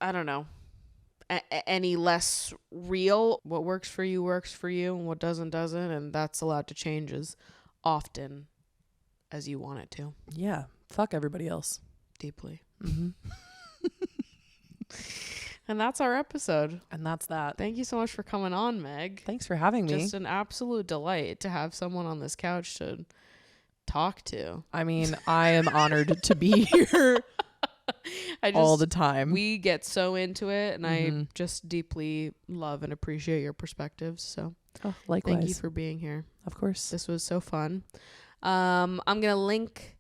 don't know, any less real. What works for you, and what doesn't. And that's allowed to change as often as you want it to. Yeah. Fuck everybody else. Deeply. And that's our episode. And that's that. Thank you so much for coming on, Meg. Thanks for having me. Just an absolute delight to have someone on this couch to talk to. I mean, I am honored to be here all the time. We get so into it, and I just deeply love and appreciate your perspectives. So likewise. thank you for being here. Of course. This was so fun. I'm going to link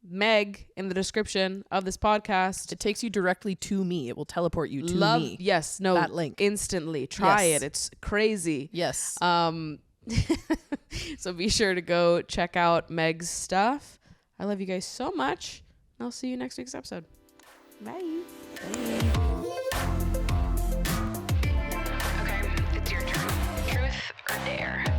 Meg in the description of this podcast. It takes you directly to me. It will teleport you to me. Yes. No. That link. Instantly. Try Yes. it. It's crazy. Yes. So be sure to go check out Meg's stuff. I love you guys so much. I'll see you next week's episode. Bye. Okay, it's your turn. Truth or dare?